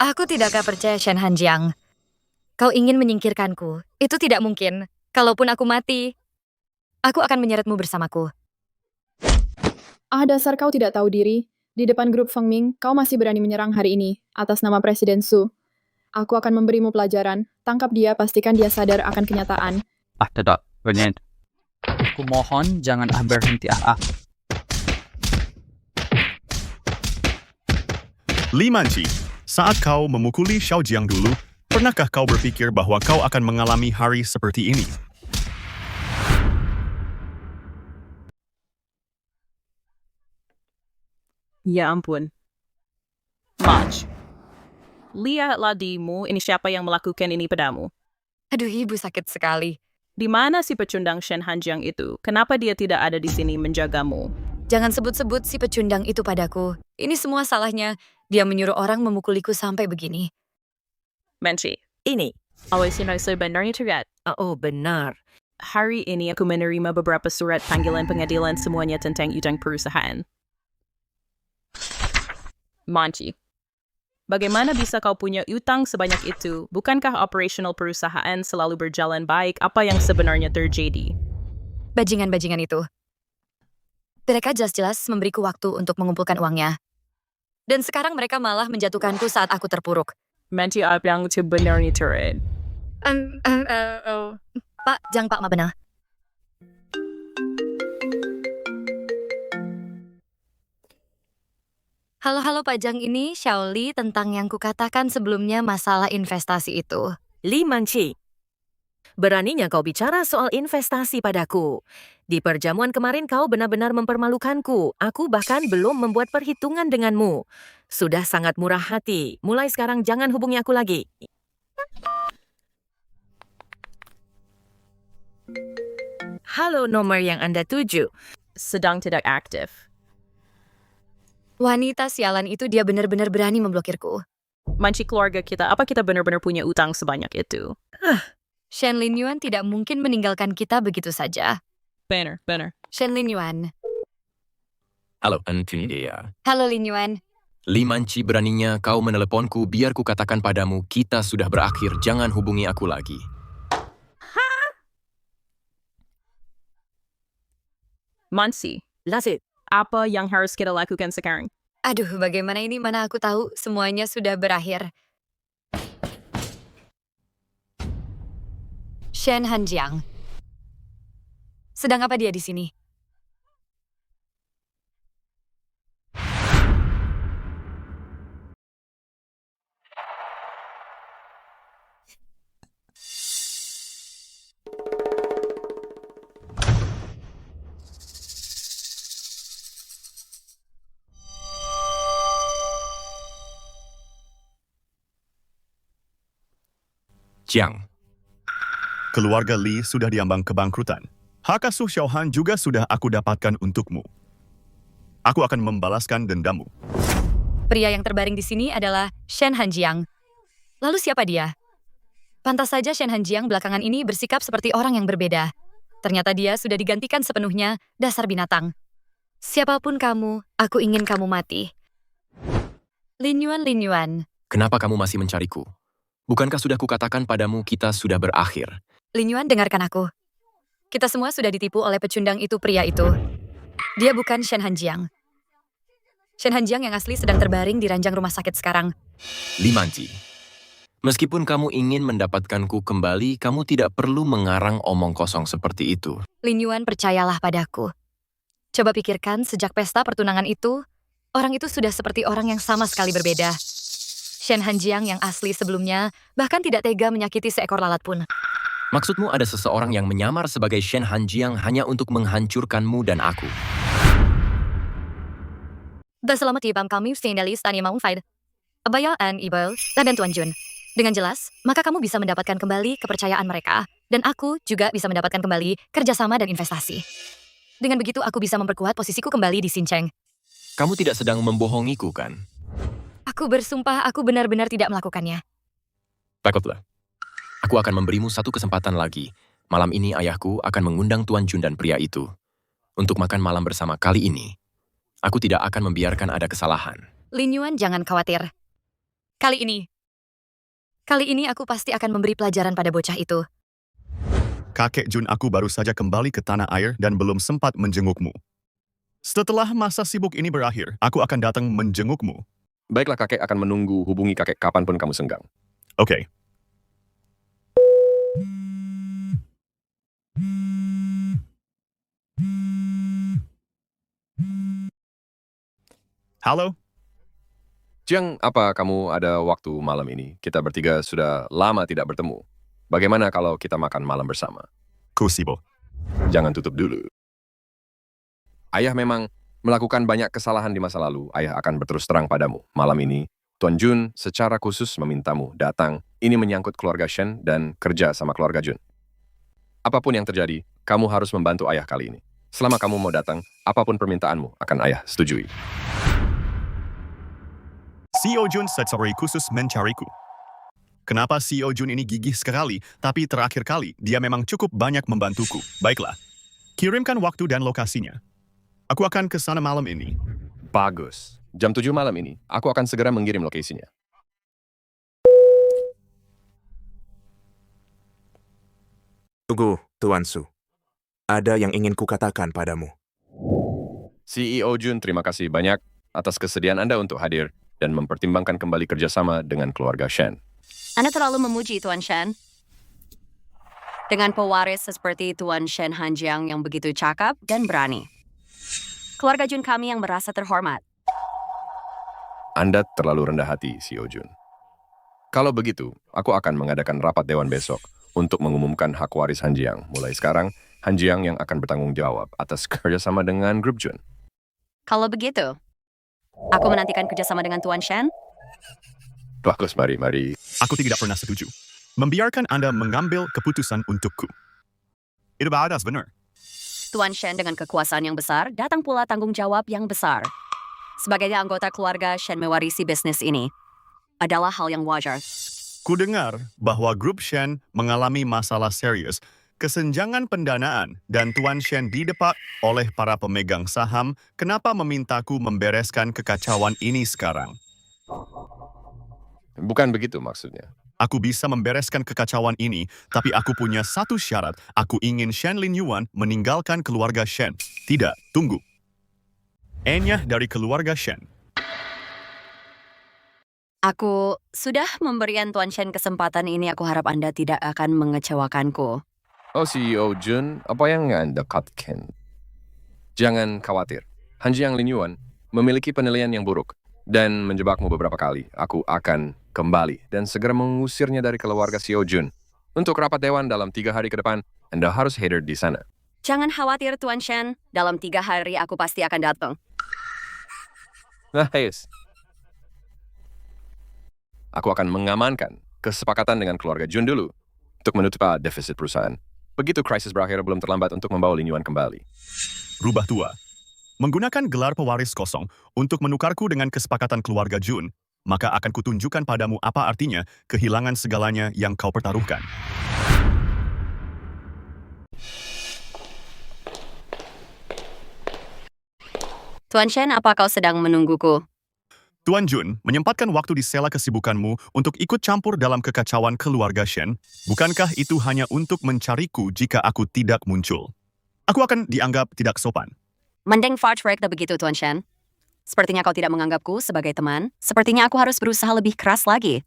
Aku tidak akan percaya Shen Hanjiang. Kau ingin menyingkirkanku. Itu tidak mungkin. Kalaupun aku mati, aku akan menyeretmu bersamaku. Dasar kau tidak tahu diri. Di depan grup Fengming, kau masih berani menyerang hari ini atas nama Presiden Su. Aku akan memberimu pelajaran. Tangkap dia, pastikan dia sadar akan kenyataan. Tidak, benar. Aku mohon jangan berhenti. Li Manqi, saat kau memukuli Xiao Jiang dulu, pernahkah kau berpikir bahwa kau akan mengalami hari seperti ini? Ya ampun. Maj. Lihatlah dimu, ini siapa yang melakukan ini padamu? Aduh, ibu sakit sekali. Di mana si pecundang Shen Hanjiang itu? Kenapa dia tidak ada di sini menjagamu? Jangan sebut-sebut si pecundang itu padaku. Ini semua salahnya. Dia menyuruh orang memukuliku sampai begini. Manqi. Ini. Awal sinabi sebenarnya terlihat. Oh, benar. Hari ini aku menerima beberapa surat panggilan pengadilan semuanya tentang utang perusahaan. Manqi. Bagaimana bisa kau punya utang sebanyak itu? Bukankah operasional perusahaan selalu berjalan baik? Apa yang sebenarnya terjadi? Bajingan-bajingan itu. Mereka jelas-jelas memberiku waktu untuk mengumpulkan uangnya. Dan sekarang mereka malah menjatuhkanku saat aku terpuruk. Manqi apa yang sebenarnya terjadi? Pak, jangan Pak Mabena. Halo-halo Pak Jang, ini Xiaoli tentang yang kukatakan sebelumnya masalah investasi itu. Li Manci, beraninya kau bicara soal investasi padaku. Di perjamuan kemarin kau benar-benar mempermalukanku. Aku bahkan belum membuat perhitungan denganmu. Sudah sangat murah hati. Mulai sekarang jangan hubungi aku lagi. Halo, nomor yang Anda tuju. Sedang tidak aktif. Wanita sialan itu dia benar-benar berani memblokirku. Manci keluarga kita, apa kita benar-benar punya utang sebanyak itu? Shen Linyuan tidak mungkin meninggalkan kita begitu saja. Benar. Shen Linyuan. Halo, Anthony dia. Halo Linyuan. Li Manci, beraninya kau meneleponku biar ku katakan padamu kita sudah berakhir, jangan hubungi aku lagi. Manci, Lazit. apa yang harus kita lakukan sekarang? Aduh, bagaimana ini, mana aku tahu semuanya sudah berakhir. Shen Hanjiang. Sedang apa dia di sini? Jiang. Keluarga Li sudah diambang kebangkrutan. Hak asuh Xiaohan juga sudah aku dapatkan untukmu. Aku akan membalaskan dendammu. Pria yang terbaring di sini adalah Shen Hanjiang. Lalu siapa dia? Pantas saja Shen Hanjiang belakangan ini bersikap seperti orang yang berbeda. Ternyata dia sudah digantikan sepenuhnya, dasar binatang. Siapapun kamu, aku ingin kamu mati. Linyuan. Kenapa kamu masih mencariku? Bukankah sudah kukatakan padamu kita sudah berakhir? Linyuan, dengarkan aku. Kita semua sudah ditipu oleh pecundang itu, pria itu. Dia bukan Shen Hanjiang. Shen Hanjiang yang asli sedang terbaring di ranjang rumah sakit sekarang. Li Manci, meskipun kamu ingin mendapatkanku kembali, kamu tidak perlu mengarang omong kosong seperti itu. Linyuan, percayalah padaku. Coba pikirkan, sejak pesta pertunangan itu, orang itu sudah seperti orang yang sama sekali berbeda. Shen Hanjiang yang asli sebelumnya bahkan tidak tega menyakiti seekor lalat pun. Maksudmu ada seseorang yang menyamar sebagai Shen Hanjiang hanya untuk menghancurkanmu dan aku? Selamat datang kami Stanley Stani Maungfied. Abaya and Ibel, dan Tuan Jun. Dengan jelas, maka kamu bisa mendapatkan kembali kepercayaan mereka, dan aku juga bisa mendapatkan kembali kerjasama dan investasi. Dengan begitu aku bisa memperkuat posisiku kembali di Xincheng. Kamu tidak sedang membohongiku, kan? Aku bersumpah aku benar-benar tidak melakukannya. Baiklah. Aku akan memberimu satu kesempatan lagi. Malam ini ayahku akan mengundang Tuan Jun dan pria itu. Untuk makan malam bersama kali ini. Aku tidak akan membiarkan ada kesalahan. Linyuan, jangan khawatir. Kali ini aku pasti akan memberi pelajaran pada bocah itu. Kakek Jun, aku baru saja kembali ke tanah air dan belum sempat menjengukmu. Setelah masa sibuk ini berakhir, aku akan datang menjengukmu. Baiklah, kakek akan menunggu. Hubungi kakek kapanpun kamu senggang. Oke. Halo? Jiang, apa kamu ada waktu malam ini? Kita bertiga sudah lama tidak bertemu. Bagaimana kalau kita makan malam bersama? Ku sibuk. Jangan tutup dulu. Ayah memang melakukan banyak kesalahan di masa lalu. Ayah akan berterus terang padamu. Malam ini, Tuan Jun secara khusus memintamu datang. Ini menyangkut keluarga Shen dan kerja sama keluarga Jun. Apapun yang terjadi, kamu harus membantu ayah kali ini. Selama kamu mau datang, apapun permintaanmu akan ayah setujui. CEO Jun secara khusus mencariku. Kenapa CEO Jun ini gigih sekali, tapi terakhir kali dia memang cukup banyak membantuku. Baiklah, kirimkan waktu dan lokasinya. Aku akan ke sana malam ini. Bagus. Jam 7 malam ini, aku akan segera mengirim lokasinya. Tunggu, Tuan Su. Ada yang ingin kukatakan padamu. CEO Jun, terima kasih banyak atas kesediaan Anda untuk hadir dan mempertimbangkan kembali kerjasama dengan keluarga Shen. Anda terlalu memuji Tuan Shen. Dengan pewaris seperti Tuan Shen Hanjiang yang begitu cakap dan berani. Keluarga Jun kami yang merasa terhormat. Anda terlalu rendah hati, CEO Jun. Kalau begitu, aku akan mengadakan rapat dewan besok untuk mengumumkan hak waris Han Jiang. Mulai sekarang, Han Jiang yang akan bertanggung jawab atas kerjasama dengan grup Jun. Kalau begitu, aku menantikan kerjasama dengan Tuan Shen. Bagus, mari. Aku tidak pernah setuju. Membiarkan Anda mengambil keputusan untukku. Itu badas benar. Tuan Shen dengan kekuasaan yang besar, datang pula tanggung jawab yang besar. Sebagai anggota keluarga, Shen mewarisi bisnis ini. Adalah hal yang wajar. Ku dengar bahwa grup Shen mengalami masalah serius, kesenjangan pendanaan, dan Tuan Shen didepak oleh para pemegang saham. Kenapa memintaku membereskan kekacauan ini sekarang? Bukan begitu maksudnya. Aku bisa membereskan kekacauan ini, tapi aku punya satu syarat. Aku ingin Shen Linyuan meninggalkan keluarga Shen. Tidak, tunggu. Enya dari keluarga Shen. Aku sudah memberikan Tuan Shen kesempatan ini. Aku harap Anda tidak akan mengecewakanku. Oh, CEO Jun, apa yang Anda katakan? Jangan khawatir. Han Jiang Linyuan memiliki penilaian yang buruk dan menjebakmu beberapa kali. Aku akan kembali dan segera mengusirnya dari keluarga CEO Jun. Untuk rapat dewan dalam 3 hari ke depan, Anda harus hadir di sana. Jangan khawatir, Tuan Shen. Dalam 3 hari aku pasti akan datang. Nice. Aku akan mengamankan kesepakatan dengan keluarga Jun dulu untuk menutup defisit perusahaan. Begitu krisis berakhir, belum terlambat untuk membawa Linyuan kembali. Rubah tua. Menggunakan gelar pewaris kosong untuk menukarku dengan kesepakatan keluarga Jun, maka akan kutunjukkan padamu apa artinya kehilangan segalanya yang kau pertaruhkan. Tuan Shen, apa kau sedang menungguku? Tuan Jun menyempatkan waktu di sela kesibukanmu untuk ikut campur dalam kekacauan keluarga Shen. Bukankah itu hanya untuk mencariku jika aku tidak muncul? Aku akan dianggap tidak sopan. Mending fart break begitu, Tuan Shen. Sepertinya kau tidak menganggapku sebagai teman. Sepertinya aku harus berusaha lebih keras lagi.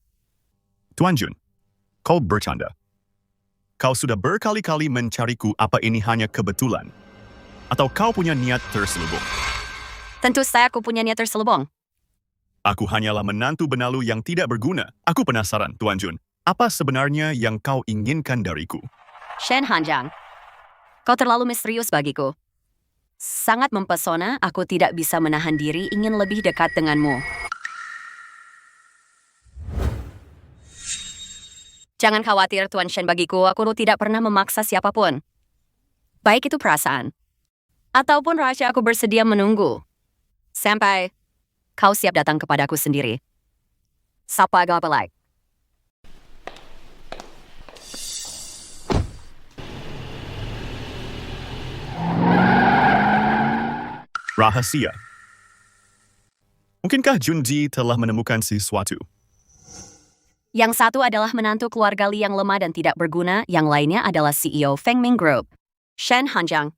Tuan Jun, kau bercanda. Kau sudah berkali-kali mencariku, apa ini hanya kebetulan? Atau kau punya niat terselubung? Tentu saja aku punya niat terselubung. Aku hanyalah menantu benalu yang tidak berguna. Aku penasaran, Tuan Jun. Apa sebenarnya yang kau inginkan dariku? Shen Hanjiang, kau terlalu misterius bagiku. Sangat mempesona, aku tidak bisa menahan diri ingin lebih dekat denganmu. Jangan khawatir, Tuan Shen, bagiku, aku tidak pernah memaksa siapapun. Baik itu perasaan. Ataupun rahasia, aku bersedia menunggu. Sampai kau siap datang kepadaku sendiri. Sapa gapalai. Rahasia. Mungkinkah Junji telah menemukan sesuatu? Yang satu adalah menantu keluarga Li yang lemah dan tidak berguna, yang lainnya adalah CEO Feng Ming Group. Shen Hanjiang.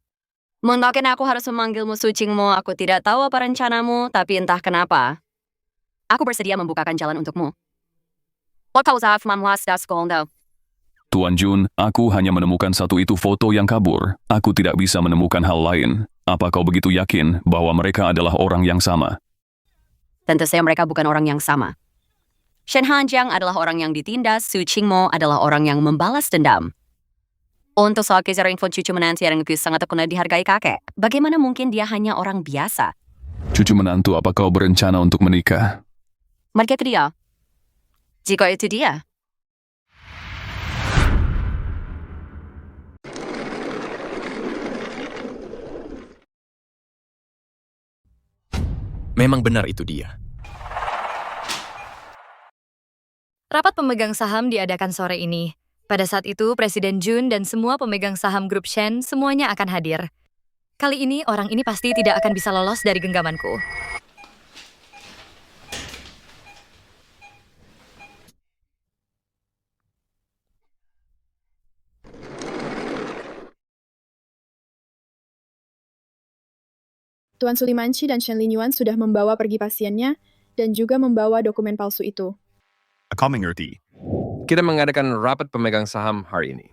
Mungkin aku harus memanggilmu sucingmu, aku tidak tahu apa rencanamu, tapi entah kenapa. Aku bersedia membukakan jalan untukmu. Tuan Jun, aku hanya menemukan satu itu foto yang kabur. Aku tidak bisa menemukan hal lain. Apa kau begitu yakin bahwa mereka adalah orang yang sama? Tentu saja mereka bukan orang yang sama. Shen Hanjiang adalah orang yang ditindas, Su Qingmo adalah orang yang membalas dendam. Untuk soal kejar info cucu menantu yang sangat terkenal dihargai kakek, bagaimana mungkin dia hanya orang biasa? Cucu menantu, apa kau berencana untuk menikah? Mereka itu dia. Jika itu dia. Memang benar itu dia. Rapat pemegang saham diadakan sore ini. Pada saat itu, Presiden Jun dan semua pemegang saham grup Shen semuanya akan hadir. Kali ini, orang ini pasti tidak akan bisa lolos dari genggamanku. Tuan Sulimanci dan Shen Linyuan sudah membawa pergi pasiennya dan juga membawa dokumen palsu itu. Kau mengerti. Kita mengadakan rapat pemegang saham hari ini.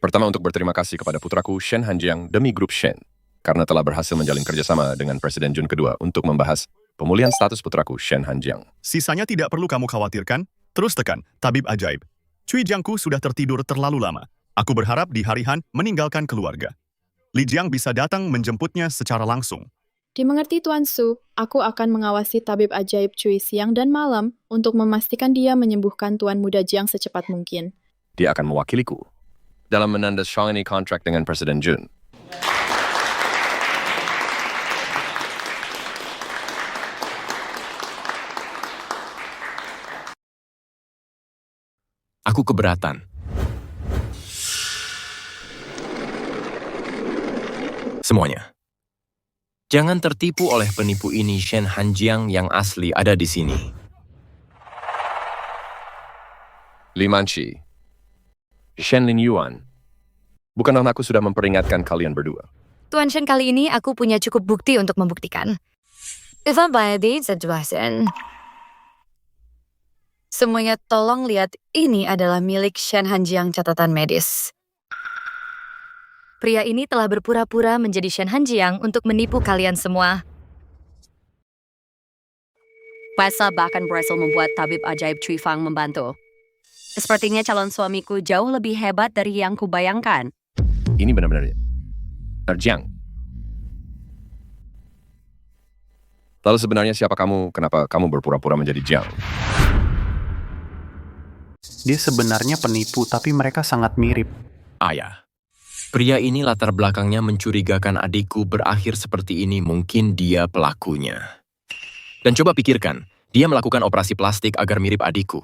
Pertama, untuk berterima kasih kepada putraku Shen Hanjiang demi grup Shen karena telah berhasil menjalin kerjasama dengan Presiden Jun kedua untuk membahas pemulihan status putraku Shen Hanjiang. Sisanya tidak perlu kamu khawatirkan. Terus tekan, tabib ajaib. Cui Jiangku sudah tertidur terlalu lama. Aku berharap di hari Han meninggalkan keluarga. Li Jiang bisa datang menjemputnya secara langsung. Dimengerti Tuan Su, aku akan mengawasi tabib ajaib Cui siang dan malam untuk memastikan dia menyembuhkan Tuan Muda Jiang secepat mungkin. Dia akan mewakiliku dalam menandatangani kontrak dengan Presiden Jun. Aku keberatan. Semuanya. Jangan tertipu oleh penipu ini. Shen Hanjiang yang asli ada di sini. Li Manci, Shen Linyuan, bukankah aku sudah memperingatkan kalian berdua? Tuan Shen, kali ini aku punya cukup bukti untuk membuktikan. Semuanya tolong lihat, ini adalah milik Shen Hanjiang catatan medis. Pria ini telah berpura-pura menjadi Shen Hanjiang untuk menipu kalian semua. Faisal bahkan berhasil membuat tabib ajaib Cui Fang membantu. Sepertinya calon suamiku jauh lebih hebat dari yang kubayangkan. Ini benar-benar Jiang. Lalu sebenarnya siapa kamu? Kenapa kamu berpura-pura menjadi Jiang? Dia sebenarnya penipu, tapi mereka sangat mirip. Ayah. Pria ini latar belakangnya mencurigakan adikku berakhir seperti ini. Mungkin dia pelakunya. Dan coba pikirkan, dia melakukan operasi plastik agar mirip adikku.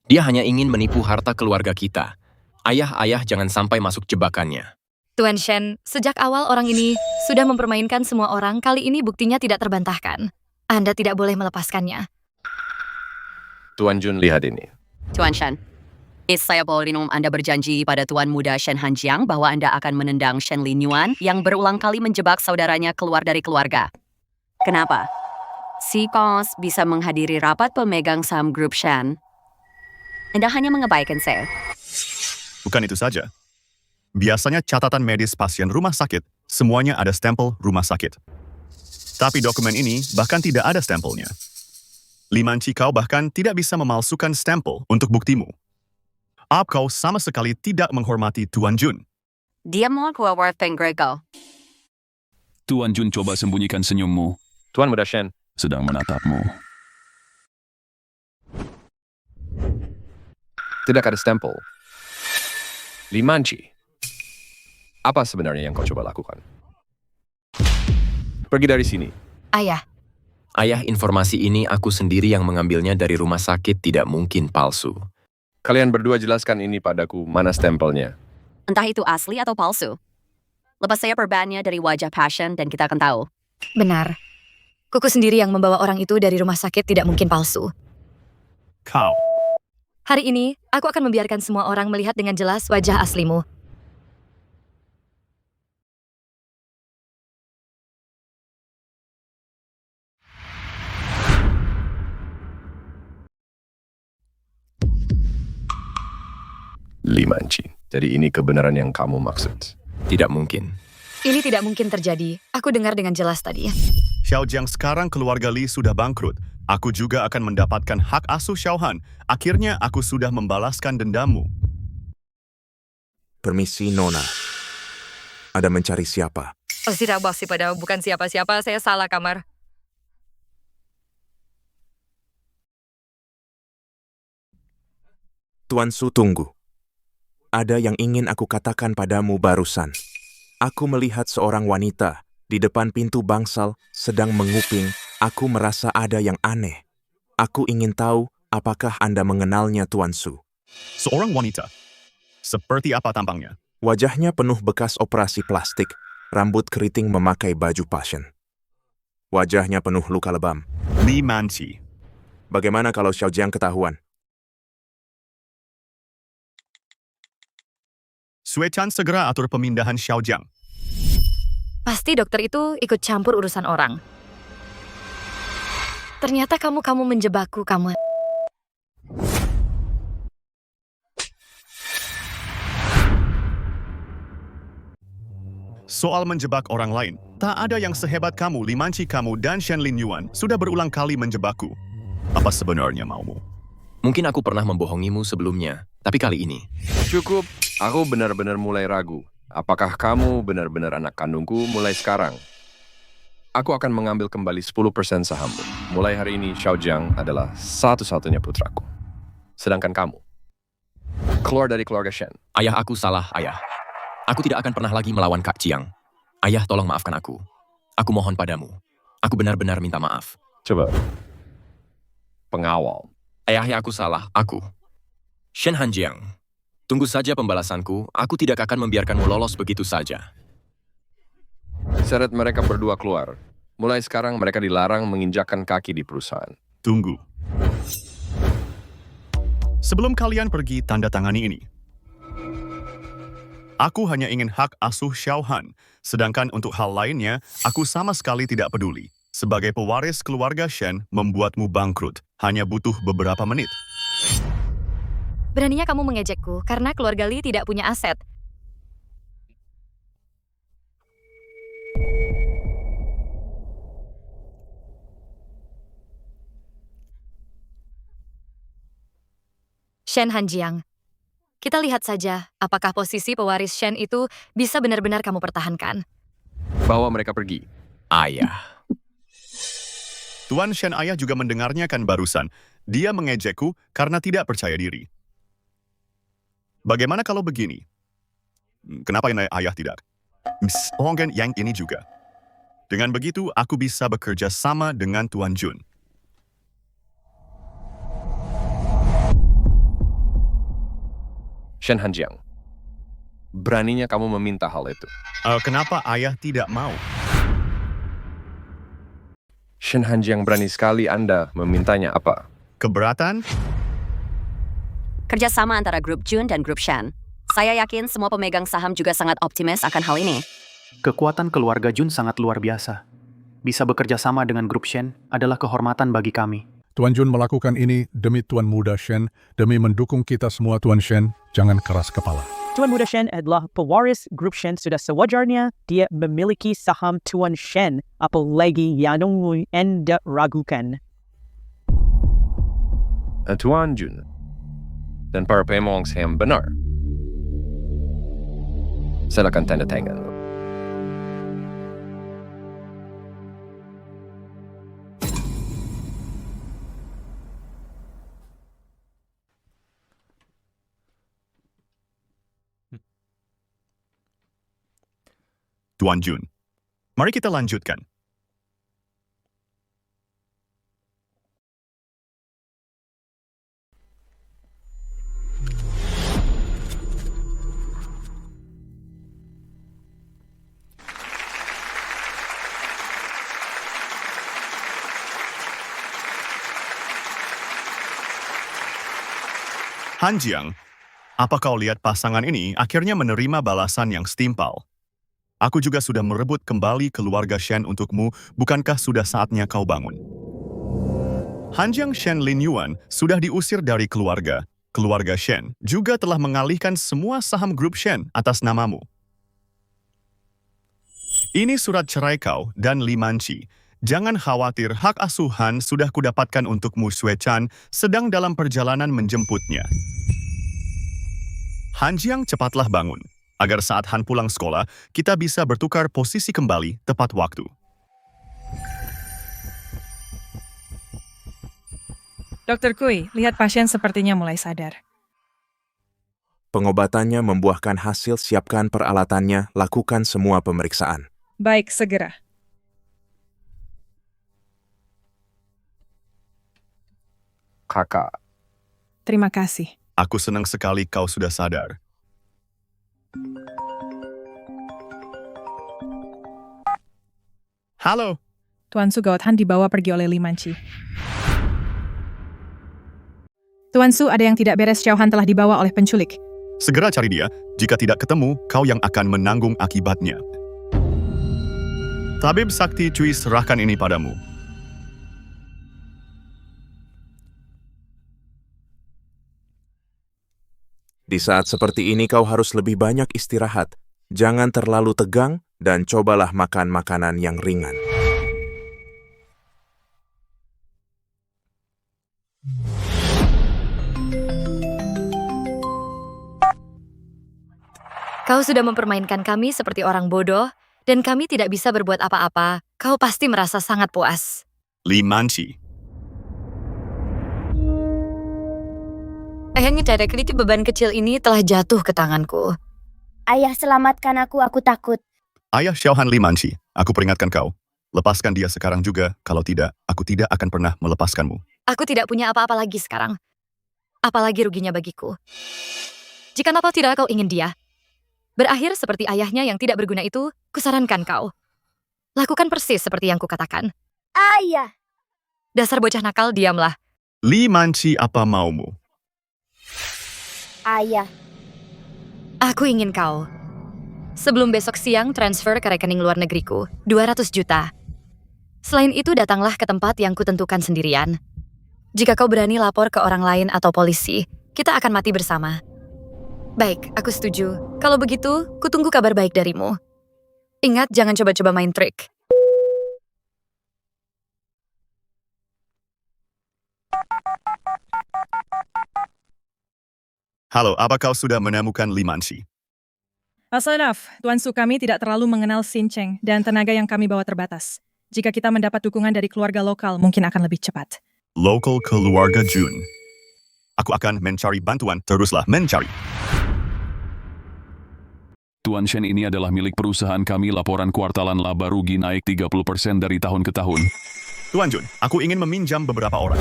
Dia hanya ingin menipu harta keluarga kita. Ayah, jangan sampai masuk jebakannya. Tuan Shen, sejak awal orang ini sudah mempermainkan semua orang. Kali ini buktinya tidak terbantahkan. Anda tidak boleh melepaskannya. Tuan Jun, lihat ini. Tuan Shen, saya Polinum Anda berjanji pada Tuan Muda Shen Hanjiang bahwa Anda akan menendang Shen Linyuan yang berulang kali menjebak saudaranya keluar dari keluarga. Kenapa? Si Kos bisa menghadiri rapat pemegang saham grup Shen. Anda hanya mengabaikan saya. Bukan itu saja. Biasanya catatan medis pasien rumah sakit, semuanya ada stempel rumah sakit. Tapi dokumen ini bahkan tidak ada stempelnya. Li Manci, kau bahkan tidak bisa memalsukan stempel untuk buktimu. Kau sama sekali tidak menghormati Tuan Jun. Dia mau keluar Pengrego. Tuan Jun, coba sembunyikan senyummu. Tuan Muda Shen sedang menatapmu. Tidak ada stempel. Li Manci, apa sebenarnya yang kau coba lakukan? Pergi dari sini. Ayah. Ayah, informasi ini aku sendiri yang mengambilnya dari rumah sakit, tidak mungkin palsu. Kalian berdua jelaskan ini padaku, mana stempelnya? Entah itu asli atau palsu. Lepas saya perbannya dari wajah pasien dan kita akan tahu. Benar. Kuku sendiri yang membawa orang itu dari rumah sakit tidak mungkin palsu. Kau. Hari ini, aku akan membiarkan semua orang melihat dengan jelas wajah aslimu. Li Manci, jadi ini kebenaran yang kamu maksud? Tidak mungkin. Ini tidak mungkin terjadi. Aku dengar dengan jelas tadi. Xiao Jiang, sekarang keluarga Li sudah bangkrut. Aku juga akan mendapatkan hak asuh Xiao Han. Akhirnya aku sudah membalaskan dendammu. Permisi, Nona. Ada mencari siapa? Oh, tidak basi pada bukan siapa-siapa, saya salah kamar. Tuan Su, tunggu. Ada yang ingin aku katakan padamu barusan. Aku melihat seorang wanita di depan pintu bangsal sedang menguping. Aku merasa ada yang aneh. Aku ingin tahu apakah Anda mengenalnya, Tuan Su. Seorang wanita? Seperti apa tampangnya? Wajahnya penuh bekas operasi plastik, rambut keriting memakai baju pasien. Wajahnya penuh luka lebam. Li Manci. Bagaimana kalau Xiao Jiang ketahuan? Sue Chan, segera atur pemindahan Xiao Jiang. Pasti dokter itu ikut campur urusan orang. Ternyata kamu menjebakku, kamu. Soal menjebak orang lain, tak ada yang sehebat kamu, Limanci kamu dan Shen Linyuan sudah berulang kali menjebakku. Apa sebenarnya maumu? Mungkin aku pernah membohongimu sebelumnya, tapi kali ini. Cukup, aku benar-benar mulai ragu. Apakah kamu benar-benar anak kandungku mulai sekarang? Aku akan mengambil kembali 10% sahammu. Mulai hari ini, Xiao Jiang adalah satu-satunya putraku. Sedangkan kamu, keluar dari keluarga Shen. Ayah, aku salah, ayah. Aku tidak akan pernah lagi melawan Kak Jiang. Ayah, tolong maafkan aku. Aku mohon padamu. Aku benar-benar minta maaf. Coba. Pengawal. Ayah, aku salah, aku. Shen Hanjiang. Tunggu saja pembalasanku, aku tidak akan membiarkanmu lolos begitu saja. Seret mereka berdua keluar. Mulai sekarang mereka dilarang menginjakkan kaki di perusahaan. Tunggu. Sebelum kalian pergi, tanda tangani ini. Aku hanya ingin hak asuh Xiao Han, sedangkan untuk hal lainnya, aku sama sekali tidak peduli. Sebagai pewaris keluarga Shen, membuatmu bangkrut. Hanya butuh beberapa menit. Beraninya kamu mengejekku karena keluarga Li tidak punya aset. Shen Hanjiang, kita lihat saja apakah posisi pewaris Shen itu bisa benar-benar kamu pertahankan. Bawa mereka pergi. Ayah. Tuan Shen Ayah juga mendengarnya kan barusan. Dia mengejekku karena tidak percaya diri. Bagaimana kalau begini? Kenapa ayah tidak? Mungkin yang ini juga. Dengan begitu, aku bisa bekerja sama dengan Tuan Jun. Shen Hanjiang, beraninya kamu meminta hal itu. Kenapa ayah tidak mau? Shen Hanjiang, berani sekali Anda memintanya apa? Keberatan? Kerjasama antara grup Jun dan grup Shen. Saya yakin semua pemegang saham juga sangat optimis akan hal ini. Kekuatan keluarga Jun sangat luar biasa. Bisa bekerja sama dengan grup Shen adalah kehormatan bagi kami. Tuan Jun melakukan ini demi Tuan Muda Shen, demi mendukung kita semua Tuan Shen, jangan keras kepala. Tuan Muda Shen adalah pewaris grup Shen, sudah sewajarnya dia memiliki saham Tuan Shen, apalagi yang Anda ragukan. Tuan Jun dan para pemong yang benar. Silakan tanda tangan. Tuan Jun, mari kita lanjutkan. Hanjiang, apa kau lihat pasangan ini akhirnya menerima balasan yang setimpal? Aku juga sudah merebut kembali keluarga Shen untukmu, bukankah sudah saatnya kau bangun? Hanjiang Shen Linyuan sudah diusir dari keluarga. Keluarga Shen juga telah mengalihkan semua saham grup Shen atas namamu. Ini surat cerai kau dan Limanci. Jangan khawatir, hak asuhan sudah kudapatkan untukmu. Sue Chan sedang dalam perjalanan menjemputnya. Hanjiang, cepatlah bangun, agar saat Han pulang sekolah, kita bisa bertukar posisi kembali tepat waktu. Dokter Kui, lihat pasien sepertinya mulai sadar. Pengobatannya membuahkan hasil, siapkan peralatannya, lakukan semua pemeriksaan. Baik, segera. Kakak. Terima kasih. Aku senang sekali kau sudah sadar. Halo. Tuan Su Gaothan dibawa pergi oleh Limanci. Tuan Su, ada yang tidak beres. Xiao Han telah dibawa oleh penculik. Segera cari dia. Jika tidak ketemu, kau yang akan menanggung akibatnya. Tabib Sakti Cui, serahkan ini padamu. Di saat seperti ini kau harus lebih banyak istirahat. Jangan terlalu tegang, dan cobalah makan makanan yang ringan. Kau sudah mempermainkan kami seperti orang bodoh, dan kami tidak bisa berbuat apa-apa. Kau pasti merasa sangat puas. Li Manci. Ayahnya directly beban kecil ini telah jatuh ke tanganku. Ayah, selamatkan aku takut. Ayah Xiaohan Li Manci, aku peringatkan kau. Lepaskan dia sekarang juga, kalau tidak, aku tidak akan pernah melepaskanmu. Aku tidak punya apa-apa lagi sekarang. Apalagi ruginya bagiku. Jika tidak kau ingin dia berakhir seperti ayahnya yang tidak berguna itu, kusarankan kau lakukan persis seperti yang kukatakan. Ayah! Dasar bocah nakal, diamlah. Li Manci, apa maumu? Ayah. Aku ingin kau sebelum besok siang transfer ke rekening luar negeriku, 200 juta. Selain itu datanglah ke tempat yang kutentukan sendirian. Jika kau berani lapor ke orang lain atau polisi, kita akan mati bersama. Baik, aku setuju. Kalau begitu, kutunggu kabar baik darimu. Ingat, jangan coba-coba main trik. Halo, apa kau sudah menemukan Li Manci? Asalaf, Tuan Su kami tidak terlalu mengenal Xin Cheng dan tenaga yang kami bawa terbatas. Jika kita mendapat dukungan dari keluarga lokal, mungkin akan lebih cepat. Lokal keluarga Jun. Aku akan mencari bantuan, teruslah mencari. Tuan Shen ini adalah milik perusahaan kami. Laporan kuartalan laba rugi naik 30% dari tahun ke tahun. Tuan Jun, aku ingin meminjam beberapa orang.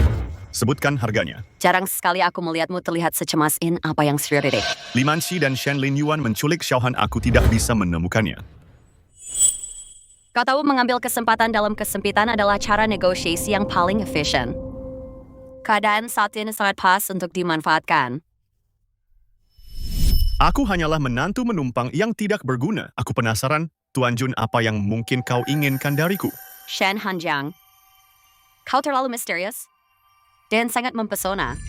Sebutkan harganya. Jarang sekali aku melihatmu terlihat secemas ini. Apa yang serius? Li Manci dan Shen Lin Yuan menculik Xiaohan, aku tidak bisa menemukannya. Kau tahu mengambil kesempatan dalam kesempitan adalah cara negosiasi yang paling efisien. Keadaan saat ini sangat pas untuk dimanfaatkan. Aku hanyalah menantu menumpang yang tidak berguna. Aku penasaran, Tuan Jun, apa yang mungkin kau inginkan dariku? Shen Hanjiang, kau terlalu misterius dan sangat mempesona.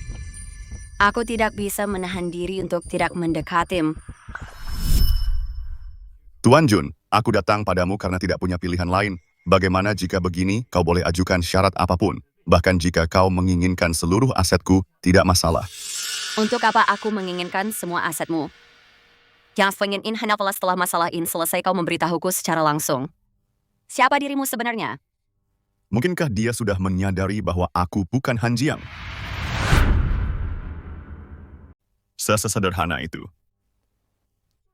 Aku tidak bisa menahan diri untuk tidak mendekatimu. Tuan Jun, aku datang padamu karena tidak punya pilihan lain. Bagaimana jika begini, kau boleh ajukan syarat apapun. Bahkan jika kau menginginkan seluruh asetku, tidak masalah. Untuk apa aku menginginkan semua asetmu? Yang pengen hanyalah setelah masalah ini selesai kau memberitahuku secara langsung. Siapa dirimu sebenarnya? Mungkinkah dia sudah menyadari bahwa aku bukan Han Jiang? Sesederhana itu.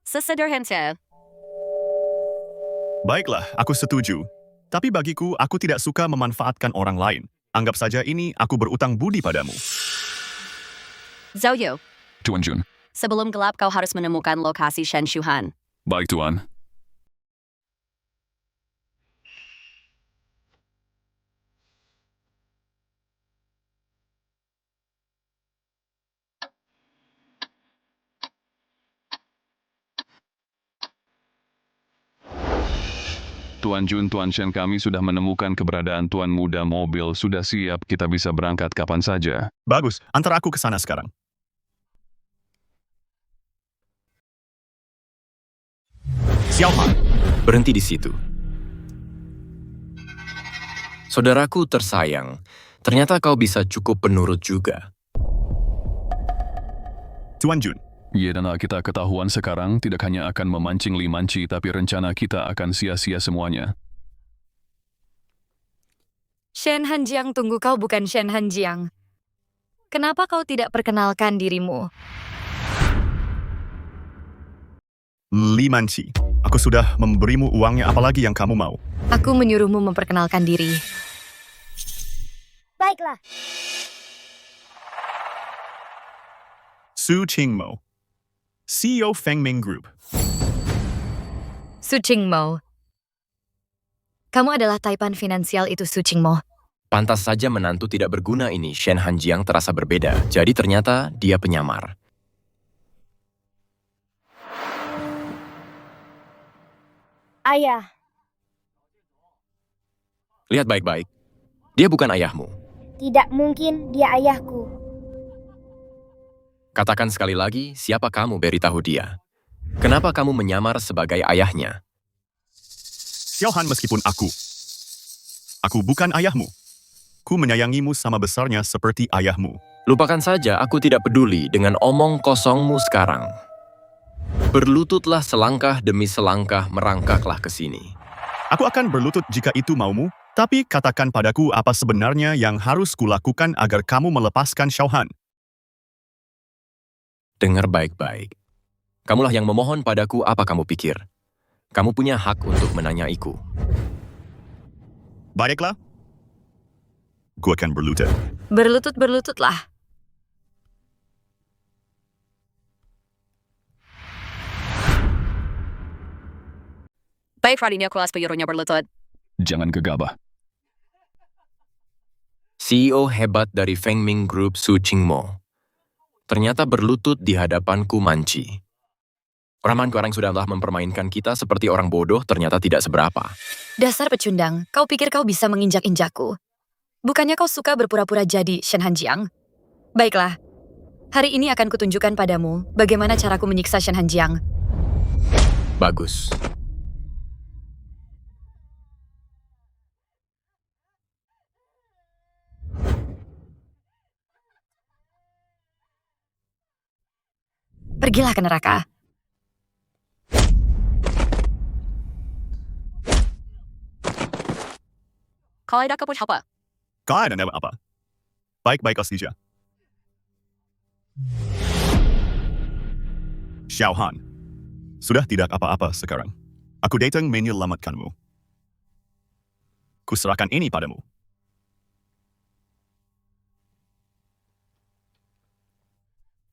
Sesederhana. Baiklah, aku setuju. Tapi bagiku, aku tidak suka memanfaatkan orang lain. Anggap saja ini aku berutang budi padamu. Zhou Yu, Tuan Jun. sebelum gelap kau harus menemukan lokasi Shen Shuhan. Baik, Tuan. Tuan Jun, Tuan Shen, kami sudah menemukan keberadaan Tuan Muda. Mobil sudah siap, kita bisa berangkat kapan saja. Bagus, antar aku ke sana sekarang. Xiaohan, berhenti di situ. Saudaraku tersayang, ternyata kau bisa cukup penurut juga. Tuan Jun. Ya, dan kita ketahuan sekarang tidak hanya akan memancing Li Manci, tapi rencana kita akan sia-sia semuanya. Shen Hanjiang, tunggu, kau bukan Shen Hanjiang. Kenapa kau tidak perkenalkan dirimu? Li Manci, aku sudah memberimu uangnya, apalagi yang kamu mau? Aku menyuruhmu memperkenalkan diri. Baiklah. Su Qingmo, CEO Fengming Group. Su Qingmo. Kamu adalah taipan finansial itu, Su Qingmo. Pantas saja menantu tidak berguna ini, Shen Hanjiang terasa berbeda. Jadi ternyata dia penyamar. Ayah. Lihat baik-baik. Dia bukan ayahmu. Tidak mungkin dia ayahku. Katakan sekali lagi, siapa kamu, beritahu dia. Kenapa kamu menyamar sebagai ayahnya? Xiaohan, meskipun aku bukan ayahmu. Ku menyayangimu sama besarnya seperti ayahmu. Lupakan saja, aku tidak peduli dengan omong kosongmu sekarang. Berlututlah selangkah demi selangkah, merangkaklah ke sini. Aku akan berlutut jika itu maumu, tapi katakan padaku apa sebenarnya yang harus kulakukan agar kamu melepaskan Xiaohan. Dengar baik-baik. Kamulah yang memohon padaku, apa kamu pikir? Kamu punya hak untuk menanyaiku. Baiklah. Ku akan berlutut. Berlutut-berlututlah. Baik, Radinia kelas penyuruhnya berlutut. Jangan gegabah. CEO hebat dari Fengming Group Su Qingmo ternyata berlutut di hadapanku, Manci. Orang sudahlah mempermainkan kita seperti orang bodoh, ternyata tidak seberapa. Dasar pecundang, kau pikir kau bisa menginjak-injakku? Bukannya kau suka berpura-pura jadi Shen Hanjiang? Baiklah, hari ini akan kutunjukkan padamu bagaimana caraku menyiksa Shen Hanjiang. Bagus. Pergilah ke neraka. Kau ada kapus apa? Kau ada apa? Baik-baik saja. Xiaohan, sudah tidak apa-apa sekarang. Aku datang menyelamatkanmu. Kuserahkan ini padamu.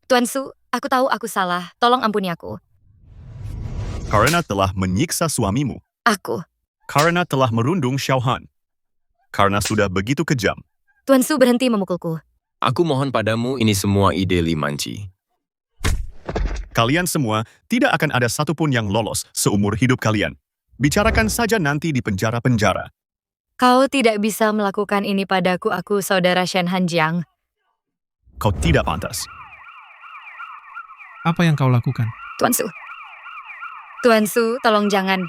Tuan Su, aku tahu aku salah. Tolong ampuni aku. Karena telah menyiksa suamimu. Aku. Karena telah merundung Xiaohan. Karena sudah begitu kejam. Tuan Su, berhenti memukulku. Aku mohon padamu, ini semua ide Li Manci. Kalian semua tidak akan ada satupun yang lolos seumur hidup kalian. Bicarakan saja nanti di penjara-penjara. Kau tidak bisa melakukan ini padaku, aku saudara Shen Hanjiang. Kau tidak pantas. Apa yang kau lakukan? Tuan Su. Tuan Su, tolong jangan.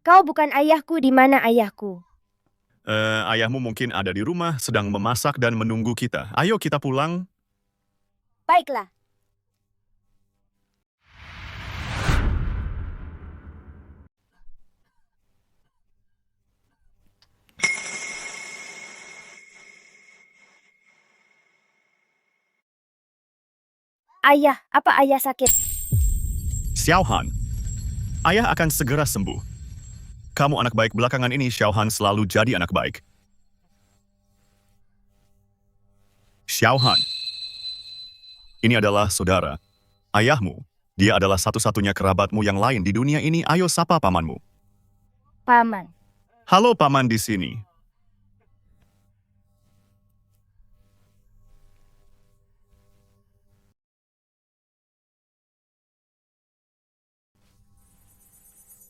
Kau bukan ayahku, di mana ayahku? Ayahmu mungkin ada di rumah, sedang memasak dan menunggu kita. Ayo kita pulang. Baiklah. Ayah, apa ayah sakit? Xiaohan, ayah akan segera sembuh. Kamu anak baik belakangan ini, Xiaohan selalu jadi anak baik. Xiaohan, ini adalah saudara. Ayahmu, dia adalah satu-satunya kerabatmu yang lain di dunia ini. Ayo sapa pamanmu. Paman. Halo paman di sini.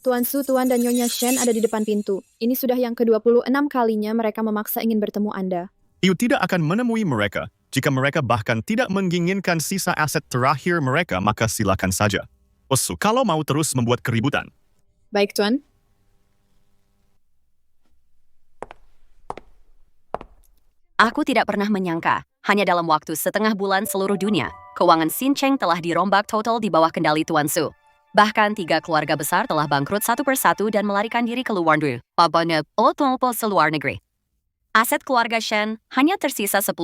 Tuan Su, Tuan dan Nyonya Shen ada di depan pintu. Ini sudah yang ke-26 kalinya mereka memaksa ingin bertemu Anda. Iu tidak akan menemui mereka. Jika mereka bahkan tidak menginginkan sisa aset terakhir mereka, maka silakan saja. Osu, kalau mau terus membuat keributan. Baik, Tuan. Aku tidak pernah menyangka, hanya dalam waktu setengah bulan seluruh dunia, keuangan Xincheng telah dirombak total di bawah kendali Tuan Su. Bahkan 3 keluarga besar telah bangkrut satu persatu dan melarikan diri ke luar negeri. Seluar negeri. Aset keluarga Shen hanya tersisa 10%.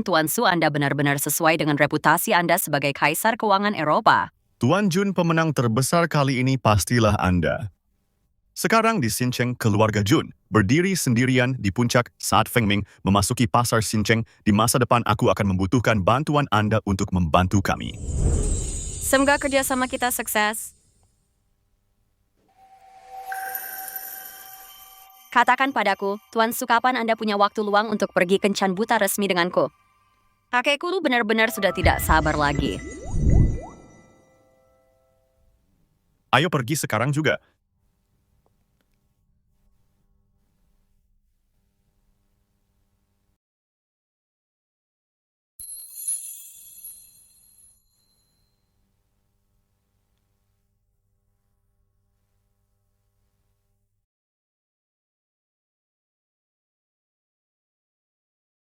Tuan Su, Anda benar-benar sesuai dengan reputasi Anda sebagai kaisar keuangan Eropa. Tuan Jun, pemenang terbesar kali ini pastilah Anda. Sekarang di Xincheng, keluarga Jun berdiri sendirian di puncak saat Feng Ming memasuki pasar Xincheng. Di masa depan aku akan membutuhkan bantuan Anda untuk membantu kami. Semoga kerjasama kita sukses. Katakan padaku, Tuan Su, kapan Anda punya waktu luang untuk pergi kencan buta resmi denganku? Kakekku benar-benar sudah tidak sabar lagi. Ayo pergi sekarang juga.